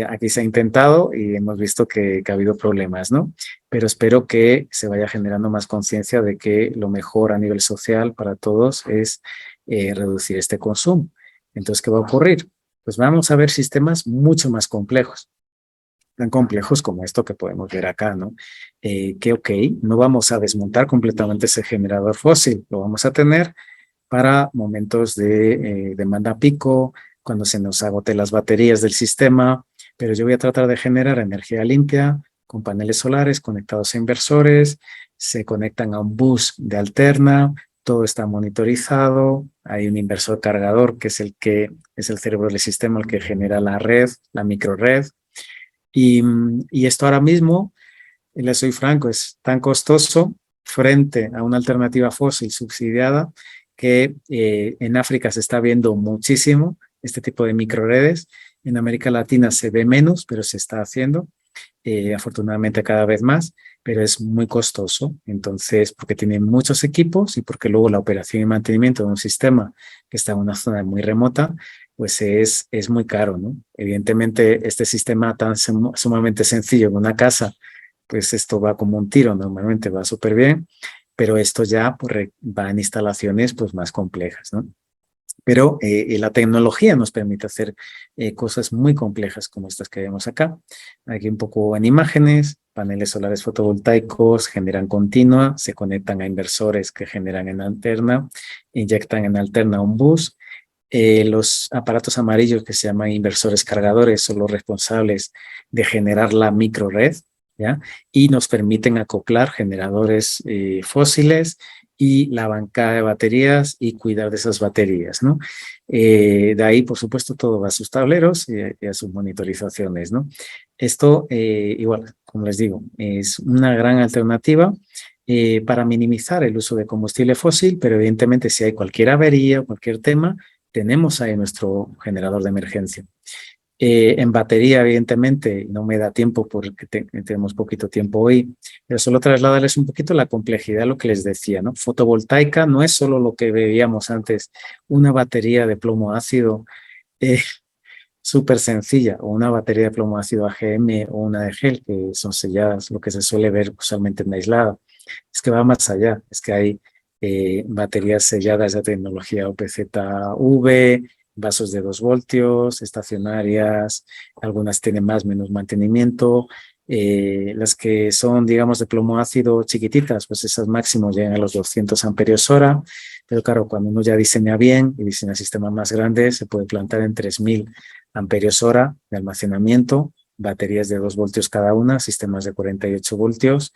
aquí se ha intentado y hemos visto que ha habido problemas, ¿no? Pero espero que se vaya generando más conciencia de que lo mejor a nivel social para todos es reducir este consumo. Entonces, ¿qué va a ocurrir? Pues vamos a ver sistemas mucho más complejos, tan complejos como esto que podemos ver acá, ¿no? No vamos a desmontar completamente ese generador fósil, lo vamos a tener para momentos de demanda pico, cuando se nos agoten las baterías del sistema, pero yo voy a tratar de generar energía limpia con paneles solares conectados a inversores, se conectan a un bus de alterna, todo está monitorizado, hay un inversor cargador que es el cerebro del sistema, el que genera la red, la microred, y esto ahora mismo y les soy franco, es tan costoso frente a una alternativa fósil subsidiada que en África se está viendo muchísimo este tipo de microredes. En América Latina se ve menos, pero se está haciendo, afortunadamente cada vez más, pero es muy costoso. Entonces, porque tiene muchos equipos y porque luego la operación y mantenimiento de un sistema que está en una zona muy remota, pues es muy caro, ¿no? Evidentemente, este sistema tan sumamente sencillo en una casa, pues esto va como un tiro, normalmente va súper bien, pero esto ya pues, va en instalaciones pues más complejas, ¿no? Pero la tecnología nos permite hacer cosas muy complejas como estas que vemos acá. Aquí un poco en imágenes, paneles solares fotovoltaicos generan continua, se conectan a inversores que generan en alterna, inyectan en alterna un bus. Los aparatos amarillos que se llaman inversores cargadores son los responsables de generar la microred, ¿ya? Y nos permiten acoplar generadores fósiles y la bancada de baterías y cuidar de esas baterías, ¿no? De ahí, por supuesto, todo va a sus tableros y a sus monitorizaciones, ¿no? Esto, igual, como les digo, es una gran alternativa para minimizar el uso de combustible fósil, pero evidentemente si hay cualquier avería o cualquier tema, tenemos ahí nuestro generador de emergencia. En batería, evidentemente, no me da tiempo porque tenemos poquito tiempo hoy, pero solo trasladarles un poquito la complejidad de lo que les decía, ¿no? Fotovoltaica no es solo lo que veíamos antes, una batería de plomo ácido súper sencilla, o una batería de plomo ácido AGM o una de gel, que son selladas, lo que se suele ver usualmente en aislada. Es que va más allá, es que hay baterías selladas de tecnología OPZV, vasos de 2 voltios, estacionarias, algunas tienen más, menos mantenimiento. Las que son, digamos, de plomo ácido chiquititas, pues esas máximo llegan a los 200 amperios hora, pero claro, cuando uno ya diseña bien y diseña sistemas más grandes, se puede plantar en 3000 amperios hora de almacenamiento, baterías de 2 voltios cada una, sistemas de 48 voltios,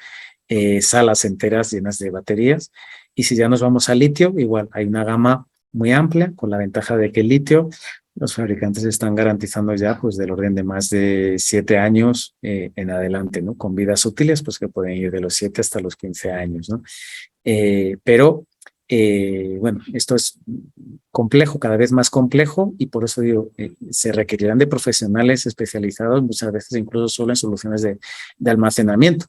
salas enteras llenas de baterías. Y si ya nos vamos al litio, igual hay una gama muy amplia, con la ventaja de que el litio, los fabricantes están garantizando ya pues del orden de más de 7 años en adelante, ¿no? Con vidas útiles, pues que pueden ir de los 7 hasta los 15 años, ¿no? Pero bueno, esto es complejo, cada vez más complejo, y por eso digo, se requerirán de profesionales especializados, muchas veces incluso solo en soluciones de almacenamiento,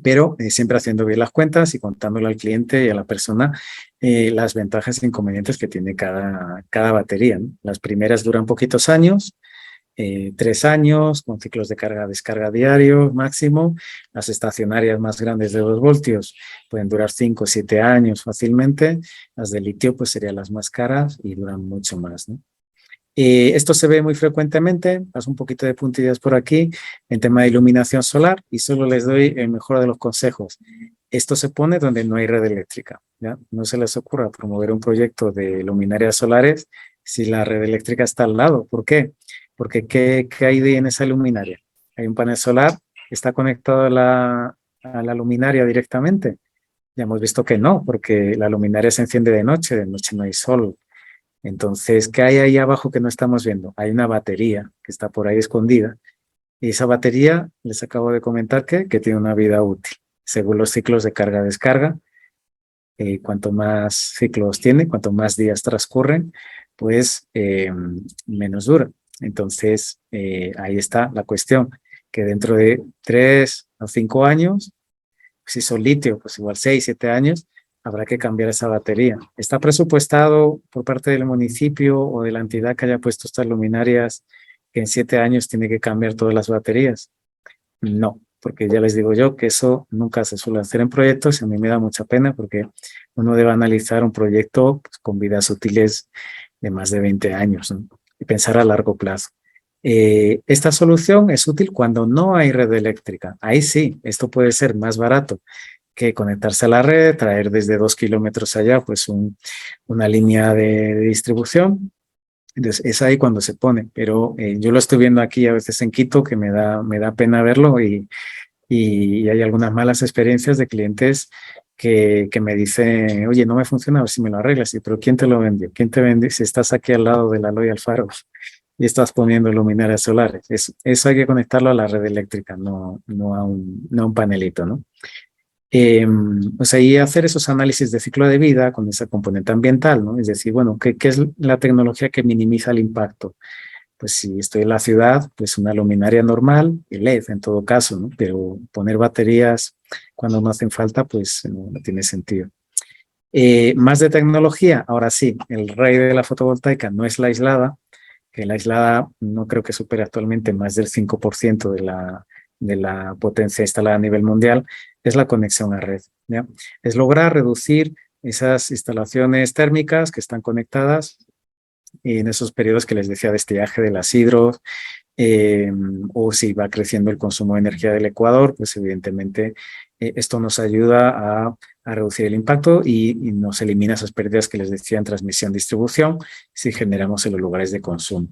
pero siempre haciendo bien las cuentas y contándole al cliente y a la persona las ventajas e inconvenientes que tiene cada batería, ¿no? Las primeras duran poquitos años, 3 años, con ciclos de carga-descarga diario máximo. Las estacionarias más grandes de 2 voltios pueden durar 5 o 7 años fácilmente. Las de litio pues serían las más caras y duran mucho más, ¿no? Esto se ve muy frecuentemente, paso un poquito de puntillas por aquí, en tema de iluminación solar, y solo les doy el mejor de los consejos. Esto se pone donde no hay red eléctrica, ¿ya? No se les ocurra promover un proyecto de luminarias solares si la red eléctrica está al lado. ¿Por qué? Porque ¿qué hay en esa luminaria? Hay un panel solar, está conectado a la luminaria directamente. Ya hemos visto que no, porque la luminaria se enciende de noche no hay sol. Entonces, ¿qué hay ahí abajo que no estamos viendo? Hay una batería que está por ahí escondida. Y esa batería, les acabo de comentar que tiene una vida útil. Según los ciclos de carga-descarga, cuanto más ciclos tiene, cuanto más días transcurren, pues menos dura. Entonces, ahí está la cuestión, que dentro de 3 o 5 años, si son litio, pues igual 6, 7 años, habrá que cambiar esa batería. ¿Está presupuestado por parte del municipio o de la entidad que haya puesto estas luminarias que en 7 años tiene que cambiar todas las baterías? No, porque ya les digo yo que eso nunca se suele hacer en proyectos y a mí me da mucha pena porque uno debe analizar un proyecto pues, con vidas útiles de más de 20 años, ¿no? Y pensar a largo plazo. Esta solución es útil cuando no hay red eléctrica. Ahí sí, esto puede ser más barato que conectarse a la red, traer desde 2 kilómetros allá pues una línea de distribución. Entonces es ahí cuando se pone, pero yo lo estoy viendo aquí a veces en Quito que me da pena verlo y hay algunas malas experiencias de clientes que me dicen, oye, no me funciona, a ver si me lo arreglas. Pero ¿quién te lo vendió? ¿Quién te vendió si estás aquí al lado de la Eloy Alfaro? y estás poniendo luminarias solares. Eso hay que conectarlo a la red eléctrica, no a un panelito, ¿no? O sea, y hacer esos análisis de ciclo de vida con esa componente ambiental, ¿no? Es decir, bueno, ¿qué es la tecnología que minimiza el impacto? Pues si estoy en la ciudad, pues una luminaria normal, y LED en todo caso, ¿no? Pero poner baterías cuando no hacen falta, pues no tiene sentido. Más de tecnología, ahora sí, el rey de la fotovoltaica no es la aislada, que la aislada no creo que supere actualmente más del 5% de la potencia instalada a nivel mundial, es la conexión a red, ¿ya? Es lograr reducir esas instalaciones térmicas que están conectadas en esos periodos que les decía de estiaje de las hidros, o si va creciendo el consumo de energía del Ecuador, pues evidentemente esto nos ayuda a reducir el impacto y nos elimina esas pérdidas que les decía en transmisión-distribución si generamos en los lugares de consumo.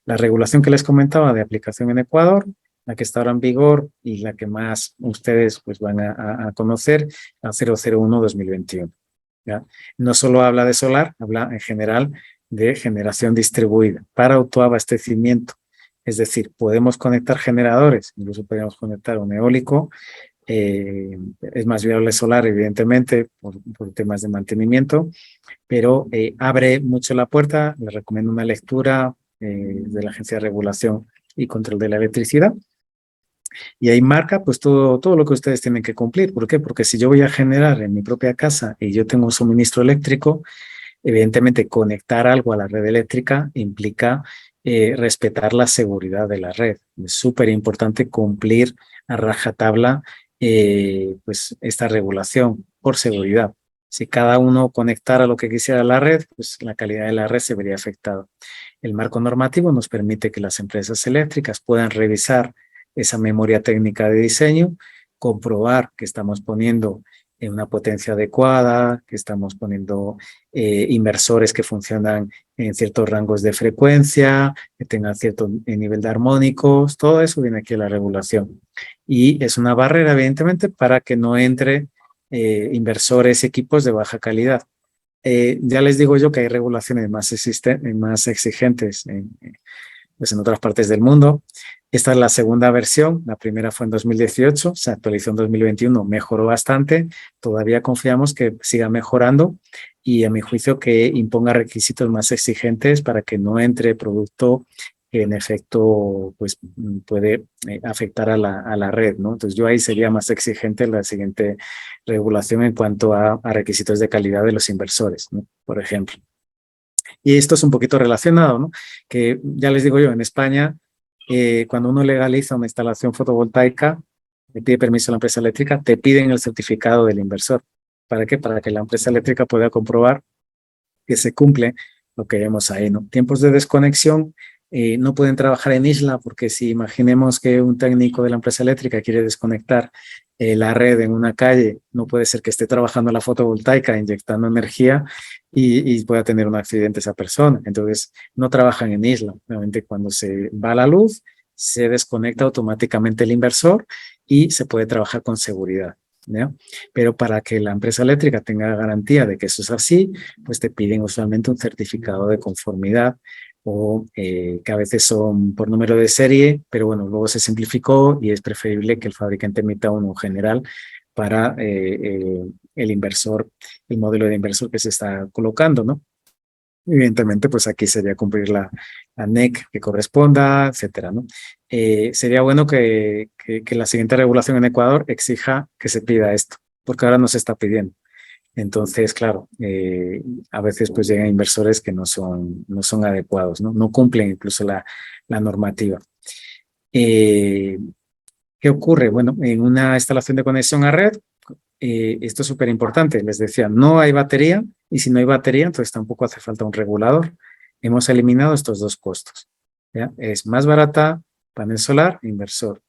La regulación que les comentaba de aplicación en Ecuador, la que está ahora en vigor y la que más ustedes pues, van a conocer, la 001-2021. ¿Ya? No solo habla de solar, habla en general de generación distribuida para autoabastecimiento. Es decir, podemos conectar generadores, incluso podemos conectar un eólico, es más viable solar, evidentemente, por temas de mantenimiento, pero abre mucho la puerta. Les recomiendo una lectura de la Agencia de Regulación y Control de la Electricidad, y ahí marca pues todo lo que ustedes tienen que cumplir. ¿Por qué? Porque si yo voy a generar en mi propia casa y yo tengo un suministro eléctrico, evidentemente conectar algo a la red eléctrica implica respetar la seguridad de la red. Es súper importante cumplir a rajatabla pues esta regulación por seguridad. Si cada uno conectara lo que quisiera a la red, pues la calidad de la red se vería afectada. El marco normativo nos permite que las empresas eléctricas puedan revisar esa memoria técnica de diseño, comprobar que estamos poniendo una potencia adecuada, que estamos poniendo inversores que funcionan en ciertos rangos de frecuencia, que tengan cierto nivel de armónicos, todo eso viene aquí a la regulación. Y es una barrera, evidentemente, para que no entre inversores y equipos de baja calidad. Ya les digo yo que hay regulaciones más exigentes pues en otras partes del mundo. Esta es la segunda versión, la primera fue en 2018, se actualizó en 2021, mejoró bastante, todavía confiamos que siga mejorando y a mi juicio que imponga requisitos más exigentes para que no entre producto que en efecto pues, puede afectar a la red, ¿no? Entonces yo ahí sería más exigente la siguiente regulación en cuanto a requisitos de calidad de los inversores, ¿no? Por ejemplo. Y esto es un poquito relacionado, ¿no? Que ya les digo yo, en España, cuando uno legaliza una instalación fotovoltaica, le pide permiso a la empresa eléctrica, te piden el certificado del inversor. ¿Para qué? Para que la empresa eléctrica pueda comprobar que se cumple lo que vemos ahí, ¿no? Tiempos de desconexión, no pueden trabajar en isla porque si imaginemos que un técnico de la empresa eléctrica quiere desconectar la red en una calle, no puede ser que esté trabajando la fotovoltaica inyectando energía y pueda tener un accidente esa persona. Entonces, no trabajan en isla. Realmente cuando se va la luz, se desconecta automáticamente el inversor y se puede trabajar con seguridad, ¿no? Pero para que la empresa eléctrica tenga garantía de que eso es así, pues te piden usualmente un certificado de conformidad o que a veces son por número de serie, pero bueno, luego se simplificó y es preferible que el fabricante emita uno general para el inversor, el modelo de inversor que se está colocando, ¿no? Evidentemente, pues aquí sería cumplir la NEC que corresponda, etcétera, ¿no? Sería bueno que la siguiente regulación en Ecuador exija que se pida esto, porque ahora no se está pidiendo. Entonces, claro, a veces pues llegan inversores que no son adecuados, ¿no? No cumplen incluso la normativa. ¿Qué ocurre? Bueno, en una instalación de conexión a red, esto es súper importante. Les decía, no hay batería y si no hay batería, entonces tampoco hace falta un regulador. Hemos eliminado estos dos costos, ¿ya? Es más barata, panel solar, inversor.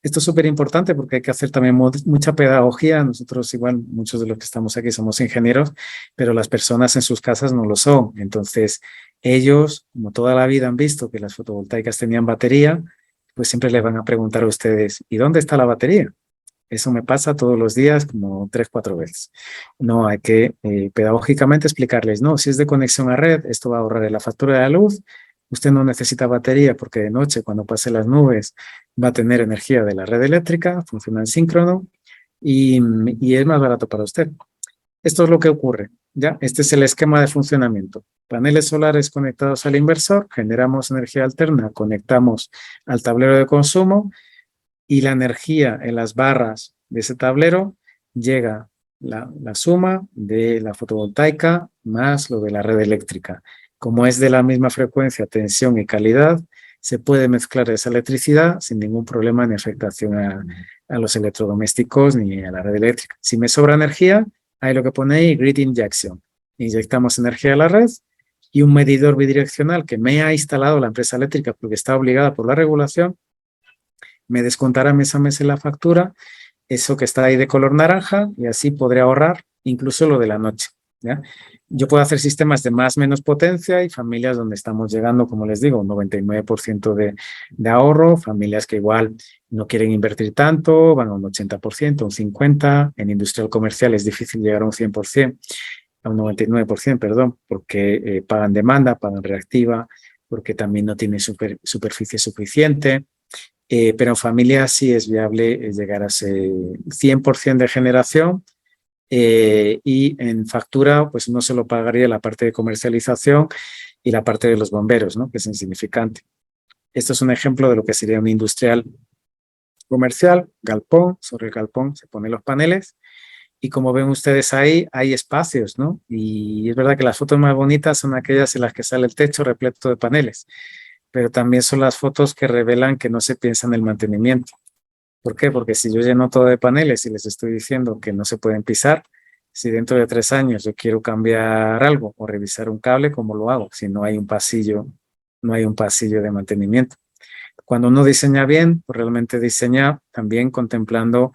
Esto es súper importante porque hay que hacer también mucha pedagogía. Nosotros igual, muchos de los que estamos aquí somos ingenieros, pero las personas en sus casas no lo son. Entonces, ellos, como toda la vida han visto que las fotovoltaicas tenían batería, pues siempre les van a preguntar a ustedes, ¿y dónde está la batería? Eso me pasa todos los días, como 3, 4 veces. No, hay que pedagógicamente explicarles, no, si es de conexión a red, esto va a ahorrar en la factura de la luz, Usted no necesita batería porque de noche, cuando pase las nubes, va a tener energía de la red eléctrica, funciona en síncrono y es más barato para usted. Esto es lo que ocurre, ¿ya? Este es el esquema de funcionamiento. Paneles solares conectados al inversor, generamos energía alterna, conectamos al tablero de consumo y la energía en las barras de ese tablero llega la suma de la fotovoltaica más lo de la red eléctrica. Como es de la misma frecuencia, tensión y calidad, se puede mezclar esa electricidad sin ningún problema ni afectación a los electrodomésticos ni a la red eléctrica. Si me sobra energía, hay lo que pone ahí, grid injection. Inyectamos energía a la red y un medidor bidireccional que me ha instalado la empresa eléctrica porque está obligada por la regulación, me descontará mes a mes en la factura eso que está ahí de color naranja y así podré ahorrar incluso lo de la noche, ¿ya? Yo puedo hacer sistemas de más menos potencia y familias donde estamos llegando, como les digo, un 99% de ahorro, familias que igual no quieren invertir tanto, van a un 80%, un 50%, en industrial comercial es difícil llegar a un 100%, a un 99%, perdón, porque pagan demanda, pagan reactiva, porque también no tienen superficie suficiente. Pero en familia sí es viable llegar a ese 100% de generación y en factura pues uno se lo pagaría la parte de comercialización y la parte de los bomberos, ¿no? Que es insignificante. Esto es un ejemplo de lo que sería un industrial comercial, galpón, sobre el galpón se ponen los paneles y como ven ustedes ahí hay espacios, ¿no? Y es verdad que las fotos más bonitas son aquellas en las que sale el techo repleto de paneles, pero también son las fotos que revelan que no se piensa en el mantenimiento. ¿Por qué? Porque si yo lleno todo de paneles y les estoy diciendo que no se pueden pisar, si dentro de 3 años yo quiero cambiar algo o revisar un cable, ¿cómo lo hago? Si no hay un pasillo, no hay un pasillo de mantenimiento. Cuando uno diseña bien, pues realmente diseña también contemplando,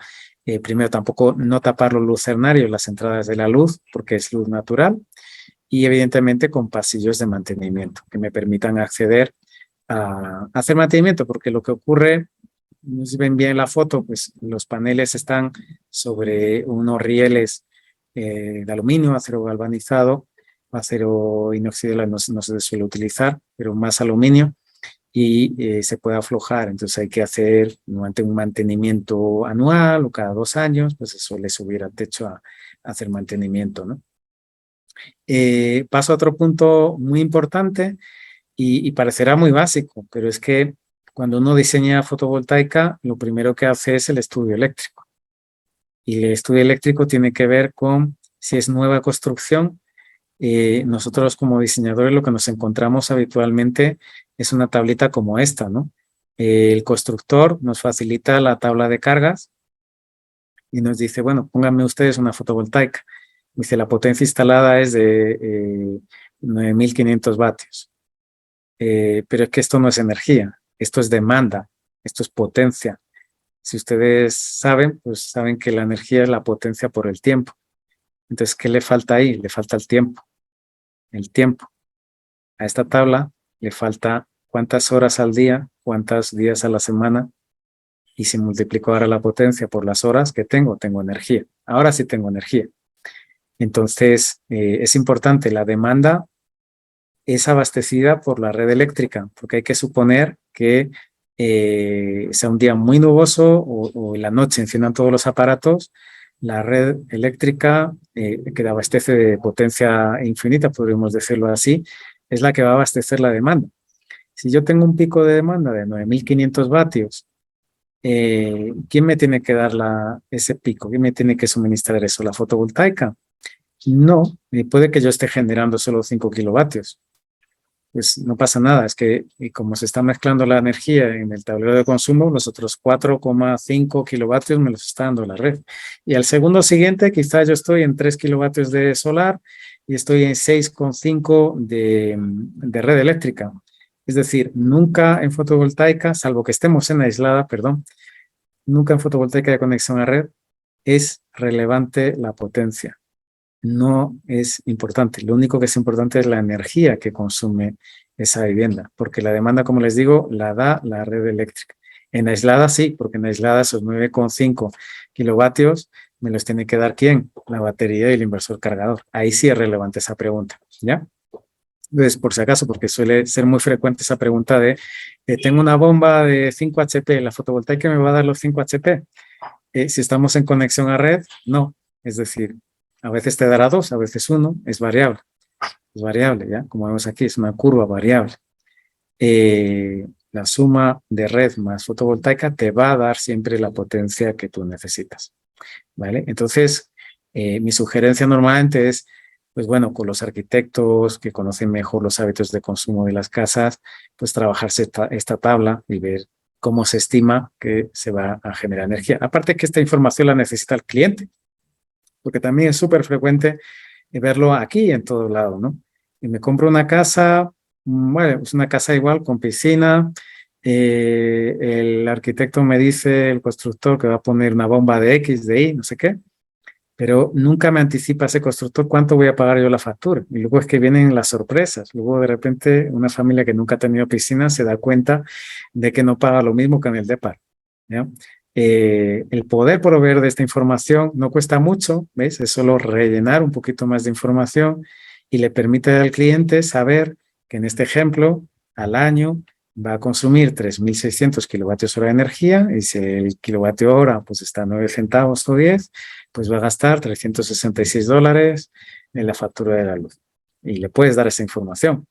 primero tampoco no tapar los lucernarios, las entradas de la luz, porque es luz natural, y evidentemente con pasillos de mantenimiento que me permitan acceder a hacer mantenimiento, porque lo que ocurre, no sé si ven bien la foto, pues los paneles están sobre unos rieles de aluminio, acero galvanizado, acero inoxidable no se suele utilizar, pero más aluminio, y se puede aflojar, entonces hay que hacer un mantenimiento anual o cada 2 años, pues se suele subir al techo a hacer mantenimiento, ¿no? Paso a otro punto muy importante, y parecerá muy básico, pero es que cuando uno diseña fotovoltaica, lo primero que hace es el estudio eléctrico. Y el estudio eléctrico tiene que ver con si es nueva construcción. Nosotros como diseñadores lo que nos encontramos habitualmente es una tablita como esta, ¿no? El constructor nos facilita la tabla de cargas y nos dice, bueno, pónganme ustedes una fotovoltaica. Dice, la potencia instalada es de 9.500 vatios. Pero es que esto no es energía, esto es demanda, esto es potencia. Si ustedes saben, pues saben que la energía es la potencia por el tiempo. Entonces, ¿qué le falta ahí? Le falta el tiempo. El tiempo. A esta tabla le falta cuántas horas al día, cuántos días a la semana. Y si multiplico ahora la potencia por las horas que tengo energía. Ahora sí tengo energía. Entonces, es importante, la demanda es abastecida por la red eléctrica, porque hay que suponer que sea un día muy nuboso o en la noche enciendan todos los aparatos, la red eléctrica que abastece de potencia infinita, podríamos decirlo así, es la que va a abastecer la demanda. Si yo tengo un pico de demanda de 9.500 vatios, ¿quién me tiene que dar ese pico? ¿Quién me tiene que suministrar eso? ¿La fotovoltaica? No, puede que yo esté generando solo 5 kilovatios. Pues no pasa nada, es que como se está mezclando la energía en el tablero de consumo, los otros 4,5 kilovatios me los está dando la red. Y al segundo siguiente, quizá yo estoy en 3 kilovatios de solar y estoy en 6,5 de red eléctrica. Es decir, nunca en fotovoltaica, salvo que estemos en aislada, perdón, nunca en fotovoltaica de conexión a red es relevante la potencia. No es importante. Lo único que es importante es la energía que consume esa vivienda, porque la demanda, como les digo, la da la red eléctrica. En aislada sí, porque en aislada esos 9,5 kilovatios me los tiene que dar ¿quién? La batería y el inversor cargador. Ahí sí es relevante esa pregunta, ¿ya? Entonces, por si acaso, porque suele ser muy frecuente esa pregunta de, tengo una bomba de 5 HP, ¿la fotovoltaica me va a dar los 5 HP? Si estamos en conexión a red, no. Es decir, a veces te dará 2, a veces 1, es variable. Es variable, ¿ya? Como vemos aquí, es una curva variable. La suma de red más fotovoltaica te va a dar siempre la potencia que tú necesitas, ¿vale? Entonces, mi sugerencia normalmente es, pues bueno, con los arquitectos que conocen mejor los hábitos de consumo de las casas, pues trabajarse esta tabla y ver cómo se estima que se va a generar energía. Aparte que esta información la necesita el cliente, porque también es súper frecuente verlo aquí en todo lado, ¿no? Y me compro una casa, bueno, es una casa igual con piscina, el arquitecto me dice, el constructor, que va a poner una bomba de X, de Y, no sé qué, pero nunca me anticipa ese constructor cuánto voy a pagar yo la factura. Y luego es que vienen las sorpresas. Luego de repente una familia que nunca ha tenido piscina se da cuenta de que no paga lo mismo que en el DEPAR, ¿ya? El poder proveer de esta información no cuesta mucho, ¿ves? Es solo rellenar un poquito más de información y le permite al cliente saber que en este ejemplo, al año, va a consumir 3.600 kilovatios hora de energía y si el kilovatio hora pues está a 9 centavos o 10, pues va a gastar $366 en la factura de la luz. Y le puedes dar esa información.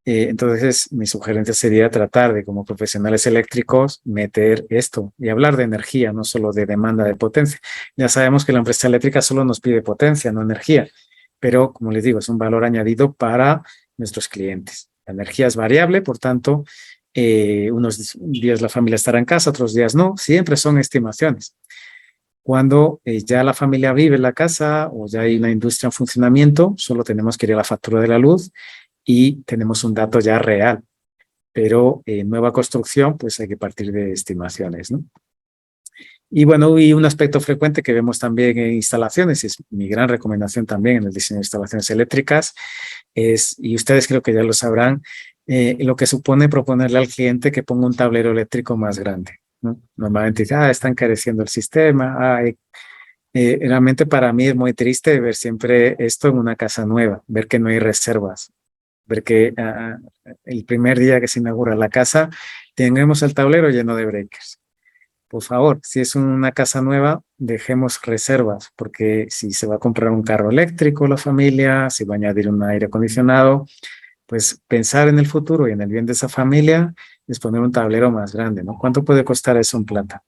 Entonces, mi sugerencia sería tratar de, como profesionales eléctricos, meter esto y hablar de energía, no solo de demanda de potencia. Ya sabemos que la empresa eléctrica solo nos pide potencia, no energía, pero como les digo, es un valor añadido para nuestros clientes. La energía es variable, por tanto, unos días la familia estará en casa, otros días no, siempre son estimaciones. Cuando ya la familia vive en la casa o ya hay una industria en funcionamiento, solo tenemos que ir a la factura de la luz y tenemos un dato ya real. Pero en nueva construcción, pues hay que partir de estimaciones, ¿no? Y bueno, y un aspecto frecuente que vemos también en instalaciones, y es mi gran recomendación también en el diseño de instalaciones eléctricas, es, y ustedes creo que ya lo sabrán, lo que supone proponerle al cliente que ponga un tablero eléctrico más grande, ¿no? Normalmente dice, está encareciendo el sistema, realmente para mí es muy triste ver siempre esto en una casa nueva, ver que no hay reservas, ver que el primer día que se inaugura la casa tengamos el tablero lleno de breakers. Por favor, si es una casa nueva, dejemos reservas, porque si se va a comprar un carro eléctrico la familia, si va a añadir un aire acondicionado, pues pensar en el futuro y en el bien de esa familia es poner un tablero más grande, ¿no? ¿Cuánto puede costar eso en plata?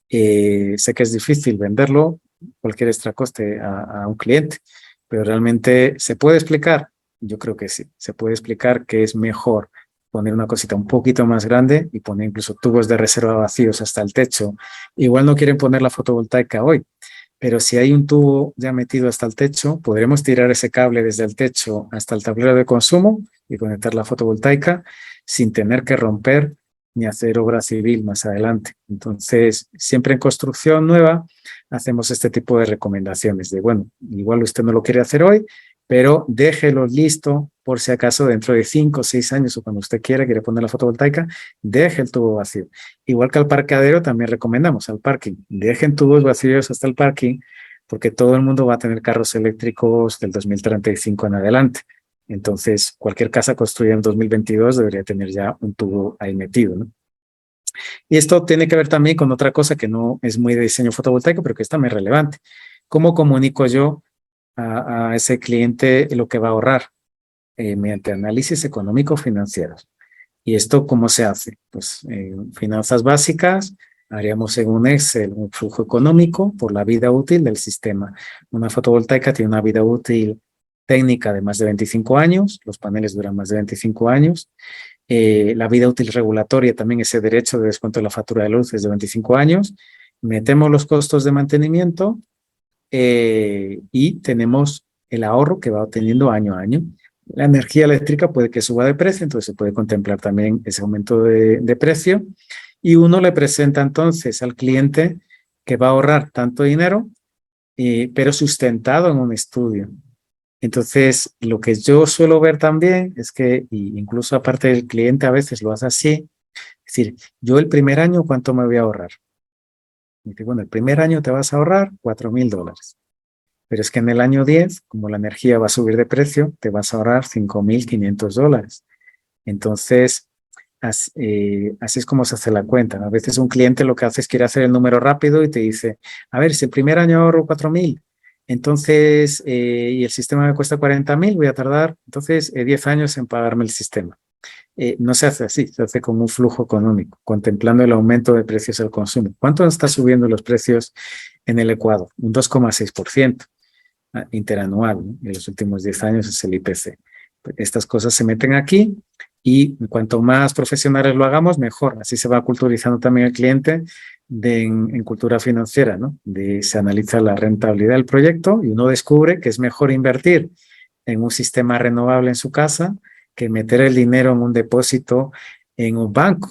Sé que es difícil venderlo, cualquier extra coste a un cliente, pero realmente se puede explicar. Yo creo que sí, se puede explicar que es mejor poner una cosita un poquito más grande y poner incluso tubos de reserva vacíos hasta el techo. Igual no quieren poner la fotovoltaica hoy, pero si hay un tubo ya metido hasta el techo, podremos tirar ese cable desde el techo hasta el tablero de consumo y conectar la fotovoltaica sin tener que romper ni hacer obra civil más adelante. Entonces, siempre en construcción nueva hacemos este tipo de recomendaciones de, bueno, igual usted no lo quiere hacer hoy, pero déjelo listo por si acaso dentro de 5 o 6 años o cuando usted quiere poner la fotovoltaica, deje el tubo vacío. Igual que al parqueadero también recomendamos al parking, dejen tubos vacíos hasta el parking porque todo el mundo va a tener carros eléctricos del 2035 en adelante. Entonces, cualquier casa construida en 2022 debería tener ya un tubo ahí metido, ¿no? Y esto tiene que ver también con otra cosa que no es muy de diseño fotovoltaico, pero que es también relevante. ¿Cómo comunico yo a ese cliente lo que va a ahorrar? Mediante análisis económico-financieros. ¿Y esto cómo se hace? Pues finanzas básicas, haríamos en un Excel un flujo económico por la vida útil del sistema. Una fotovoltaica tiene una vida útil técnica de más de 25 años, los paneles duran más de 25 años. La vida útil regulatoria, también ese derecho de descuento de la factura de luz es de 25 años. Metemos los costos de mantenimiento y tenemos el ahorro que va obteniendo año a año. La energía eléctrica puede que suba de precio, entonces se puede contemplar también ese aumento de precio. Y uno le presenta entonces al cliente que va a ahorrar tanto dinero, pero sustentado en un estudio. Entonces, lo que yo suelo ver también es que, incluso aparte del cliente a veces lo hace así, es decir, yo el primer año, ¿cuánto me voy a ahorrar? Y digo, bueno, el primer año te vas a ahorrar $4,000. Pero es que en el año 10, como la energía va a subir de precio, te vas a ahorrar $5.500. Entonces, así es como se hace la cuenta. A veces un cliente lo que hace es quiere hacer el número rápido y te dice, a ver, si el primer año ahorro 4.000, entonces, y el sistema me cuesta 40.000, voy a tardar, entonces, 10 años en pagarme el sistema. No se hace así, se hace como un flujo económico, contemplando el aumento de precios al consumo. ¿Cuánto están subiendo los precios en el Ecuador? Un 2,6% interanual, ¿no? En los últimos 10 años es el IPC. Estas cosas se meten aquí y cuanto más profesionales lo hagamos, mejor. Así se va culturizando también el cliente en cultura financiera, ¿no? Se analiza la rentabilidad del proyecto y uno descubre que es mejor invertir en un sistema renovable en su casa que meter el dinero en un depósito en un banco,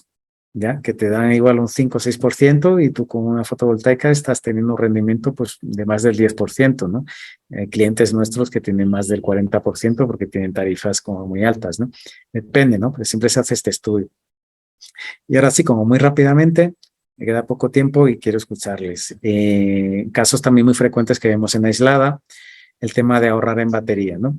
¿ya? Que te dan igual un 5 o 6% y tú con una fotovoltaica estás teniendo un rendimiento pues, de más del 10%, ¿no? Clientes nuestros que tienen más del 40% porque tienen tarifas como muy altas, ¿no? Depende, ¿no? Pero siempre se hace este estudio. Y ahora sí, como muy rápidamente, me queda poco tiempo y quiero escucharles. Casos también muy frecuentes que vemos en Aislada, el tema de ahorrar en batería, ¿no?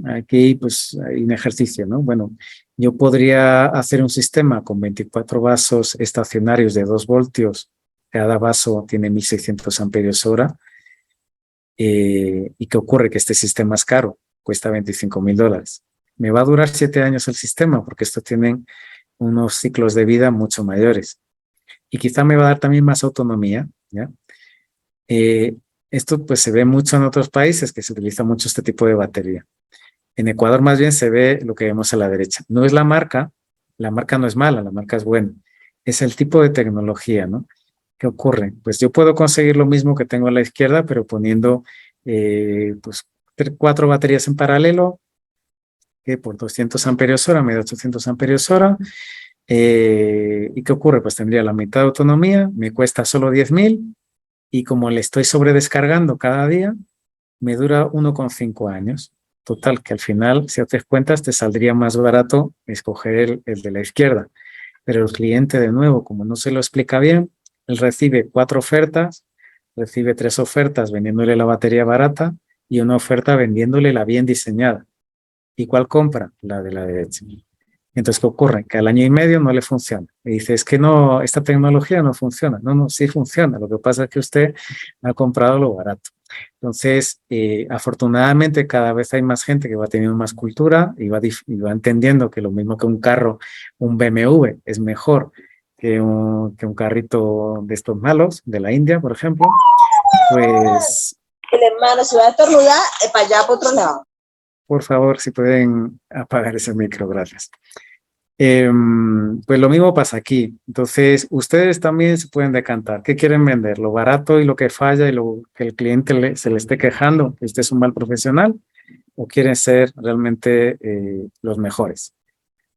Aquí pues hay un ejercicio, ¿no? Bueno, yo podría hacer un sistema con 24 vasos estacionarios de 2 voltios, cada vaso tiene 1.600 amperios hora. ¿Y qué ocurre? Que este sistema es caro, cuesta $25.000. Me va a durar 7 años el sistema porque estos tienen unos ciclos de vida mucho mayores. Y quizá me va a dar también más autonomía, ¿ya? Esto pues se ve mucho en otros países que se utiliza mucho este tipo de batería. En Ecuador más bien se ve lo que vemos a la derecha. No es la marca no es mala, la marca es buena. Es el tipo de tecnología, ¿no? ¿Qué ocurre? Pues yo puedo conseguir lo mismo que tengo a la izquierda, pero poniendo pues 4 baterías en paralelo, que por 200 amperios hora me da 800 amperios hora. ¿Y qué ocurre? Pues tendría la mitad de autonomía, me cuesta solo 10.000 y como le estoy sobredescargando cada día, me dura 1,5 años. Total, que al final, si haces cuentas, te saldría más barato escoger el de la izquierda. Pero el cliente, de nuevo, como no se lo explica bien, él recibe 4 ofertas, recibe 3 ofertas vendiéndole la batería barata y una oferta vendiéndole la bien diseñada. ¿Y cuál compra? La de la derecha. Entonces, ¿qué ocurre? Que al año y medio no le funciona. Y dice, es que no, esta tecnología no funciona. No, sí funciona. Lo que pasa es que usted ha comprado lo barato. Entonces, afortunadamente cada vez hay más gente que va teniendo más cultura y va entendiendo que lo mismo que un carro, un BMW es mejor que un carrito de estos malos, de la India, por ejemplo, pues... El hermano se va a estornudar para allá, para otro lado. Por favor, si pueden apagar ese micro, gracias. Pues lo mismo pasa aquí. Entonces, ustedes también se pueden decantar. ¿Qué quieren vender? ¿Lo barato y lo que falla y lo que el cliente se le esté quejando, que usted es un mal profesional? ¿O quieren ser realmente los mejores?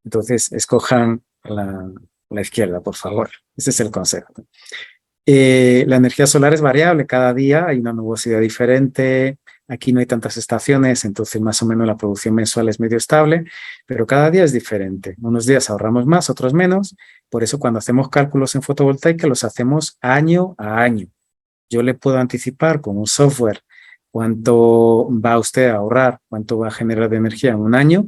Entonces, escojan la izquierda, por favor. Ese es el consejo. La energía solar es variable. Cada día hay una nubosidad diferente. Aquí no hay tantas estaciones, entonces más o menos la producción mensual es medio estable, pero cada día es diferente. Unos días ahorramos más, otros menos. Por eso cuando hacemos cálculos en fotovoltaica los hacemos año a año. Yo le puedo anticipar con un software cuánto va usted a ahorrar, cuánto va a generar de energía en un año,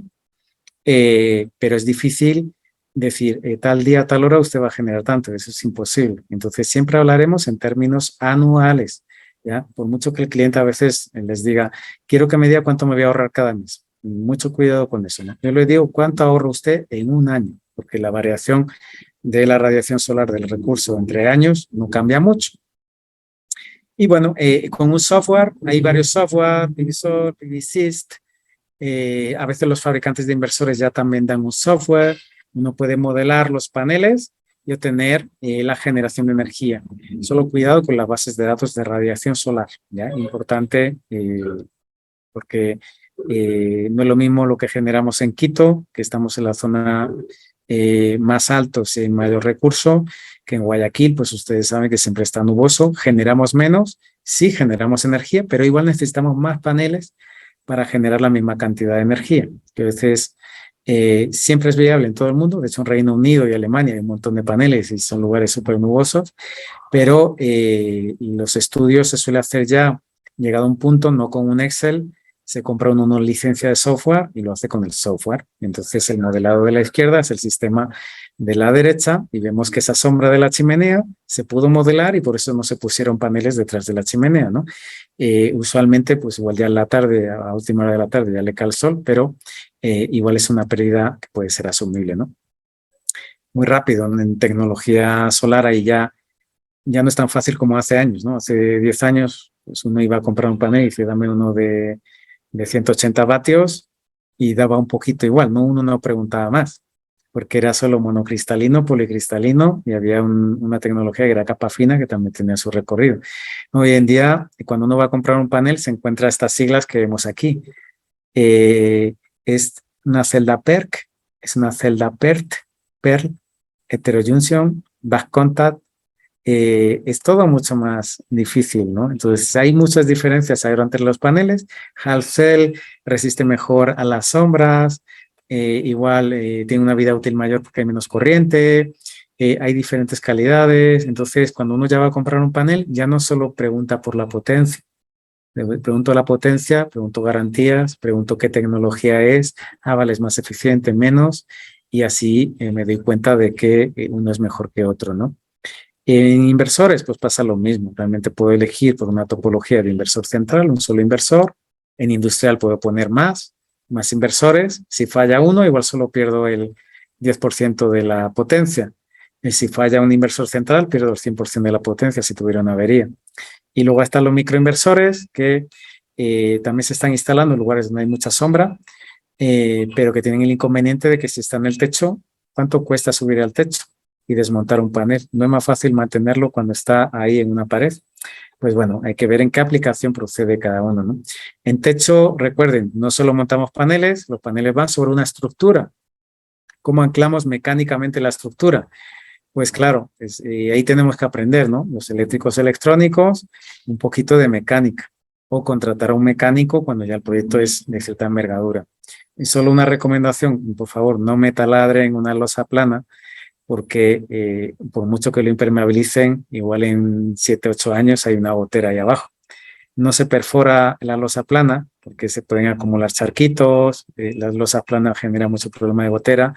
pero es difícil decir tal día, tal hora usted va a generar tanto. Eso es imposible. Entonces siempre hablaremos en términos anuales. ¿Ya? Por mucho que el cliente a veces les diga, quiero que me diga cuánto me voy a ahorrar cada mes. Mucho cuidado con eso, ¿no? Yo le digo, ¿cuánto ahorra usted en un año? Porque la variación de la radiación solar del recurso entre años no cambia mucho. Y bueno, con un software, hay varios software, Divisor, PVsyst. A veces los fabricantes de inversores ya también dan un software. Uno puede modelar los paneles y obtener la generación de energía. Solo cuidado con las bases de datos de radiación solar, ¿ya? Importante porque no es lo mismo lo que generamos en Quito, que estamos en la zona más altos y en mayor recurso, que en Guayaquil, pues ustedes saben que siempre está nuboso, generamos menos, sí generamos energía, pero igual necesitamos más paneles para generar la misma cantidad de energía, que a veces... siempre es viable en todo el mundo. De hecho, en Reino Unido y Alemania hay un montón de paneles y son lugares súper nubosos, pero los estudios se suele hacer ya llegado a un punto, no con un Excel, se compra uno una licencia de software y lo hace con el software. Entonces el modelado de la izquierda es el sistema de la derecha y vemos que esa sombra de la chimenea se pudo modelar y por eso no se pusieron paneles detrás de la chimenea, ¿no? Usualmente, pues igual ya en la tarde, a última hora de la tarde ya le cae el sol, pero igual es una pérdida que puede ser asumible, ¿no? Muy rápido, en tecnología solar ahí ya no es tan fácil como hace años, ¿no? Hace 10 años, pues uno iba a comprar un panel y dice, dame uno de 180 vatios y daba un poquito igual, ¿no? Uno no preguntaba más, porque era solo monocristalino, policristalino y había una tecnología que era capa fina que también tenía su recorrido. Hoy en día, cuando uno va a comprar un panel, se encuentra estas siglas que vemos aquí. Es una celda PERC, es una celda PERT, PERL, heterojunction, back contact, es todo mucho más difícil, ¿no? Entonces hay muchas diferencias ahora entre los paneles. Half cell resiste mejor a las sombras, igual tiene una vida útil mayor porque hay menos corriente, hay diferentes calidades. Entonces cuando uno ya va a comprar un panel, ya no solo pregunta por la potencia. Pregunto la potencia, pregunto garantías, pregunto qué tecnología es, vale, es más eficiente, menos, y así me doy cuenta de que uno es mejor que otro, ¿no? En inversores, pues pasa lo mismo. Realmente puedo elegir por una topología de inversor central, un solo inversor. En industrial puedo poner más inversores. Si falla uno, igual solo pierdo el 10% de la potencia. Y si falla un inversor central, pierdo el 100% de la potencia si tuviera una avería. Y luego están los microinversores que también se están instalando en lugares donde hay mucha sombra, pero que tienen el inconveniente de que si está en el techo, ¿cuánto cuesta subir al techo y desmontar un panel? No es más fácil mantenerlo cuando está ahí en una pared. Pues bueno, hay que ver en qué aplicación procede cada uno, ¿no? En techo, recuerden, no solo montamos paneles, los paneles van sobre una estructura. ¿Cómo anclamos mecánicamente la estructura? Pues claro, ahí tenemos que aprender, ¿no? Los eléctricos electrónicos, un poquito de mecánica, o contratar a un mecánico cuando ya el proyecto es de cierta envergadura. Y solo una recomendación, por favor, no me taladren una losa plana, porque por mucho que lo impermeabilicen, igual en 7, 8 años hay una gotera ahí abajo. No se perfora la losa plana porque se pueden acumular charquitos, las losas planas generan mucho problema de gotera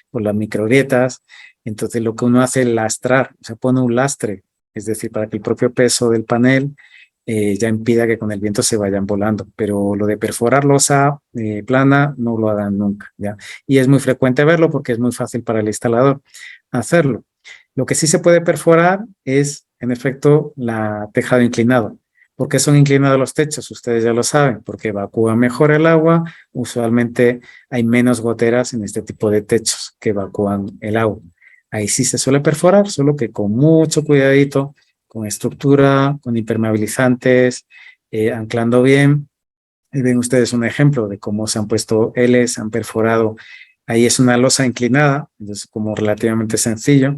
por las microgrietas. Entonces lo que uno hace es lastrar, o sea, pone un lastre, es decir, para que el propio peso del panel ya impida que con el viento se vayan volando. Pero lo de perforar losa plana no lo hagan nunca, ¿ya? Y es muy frecuente verlo porque es muy fácil para el instalador hacerlo. Lo que sí se puede perforar es, en efecto, la tejado inclinado. ¿Por qué son inclinados los techos? Ustedes ya lo saben, porque evacúa mejor el agua. Usualmente hay menos goteras en este tipo de techos que evacúan el agua. Ahí sí se suele perforar, solo que con mucho cuidadito, con estructura, con impermeabilizantes, anclando bien. Y ven ustedes un ejemplo de cómo se han puesto Ls, han perforado. Ahí es una losa inclinada, entonces como relativamente sencillo.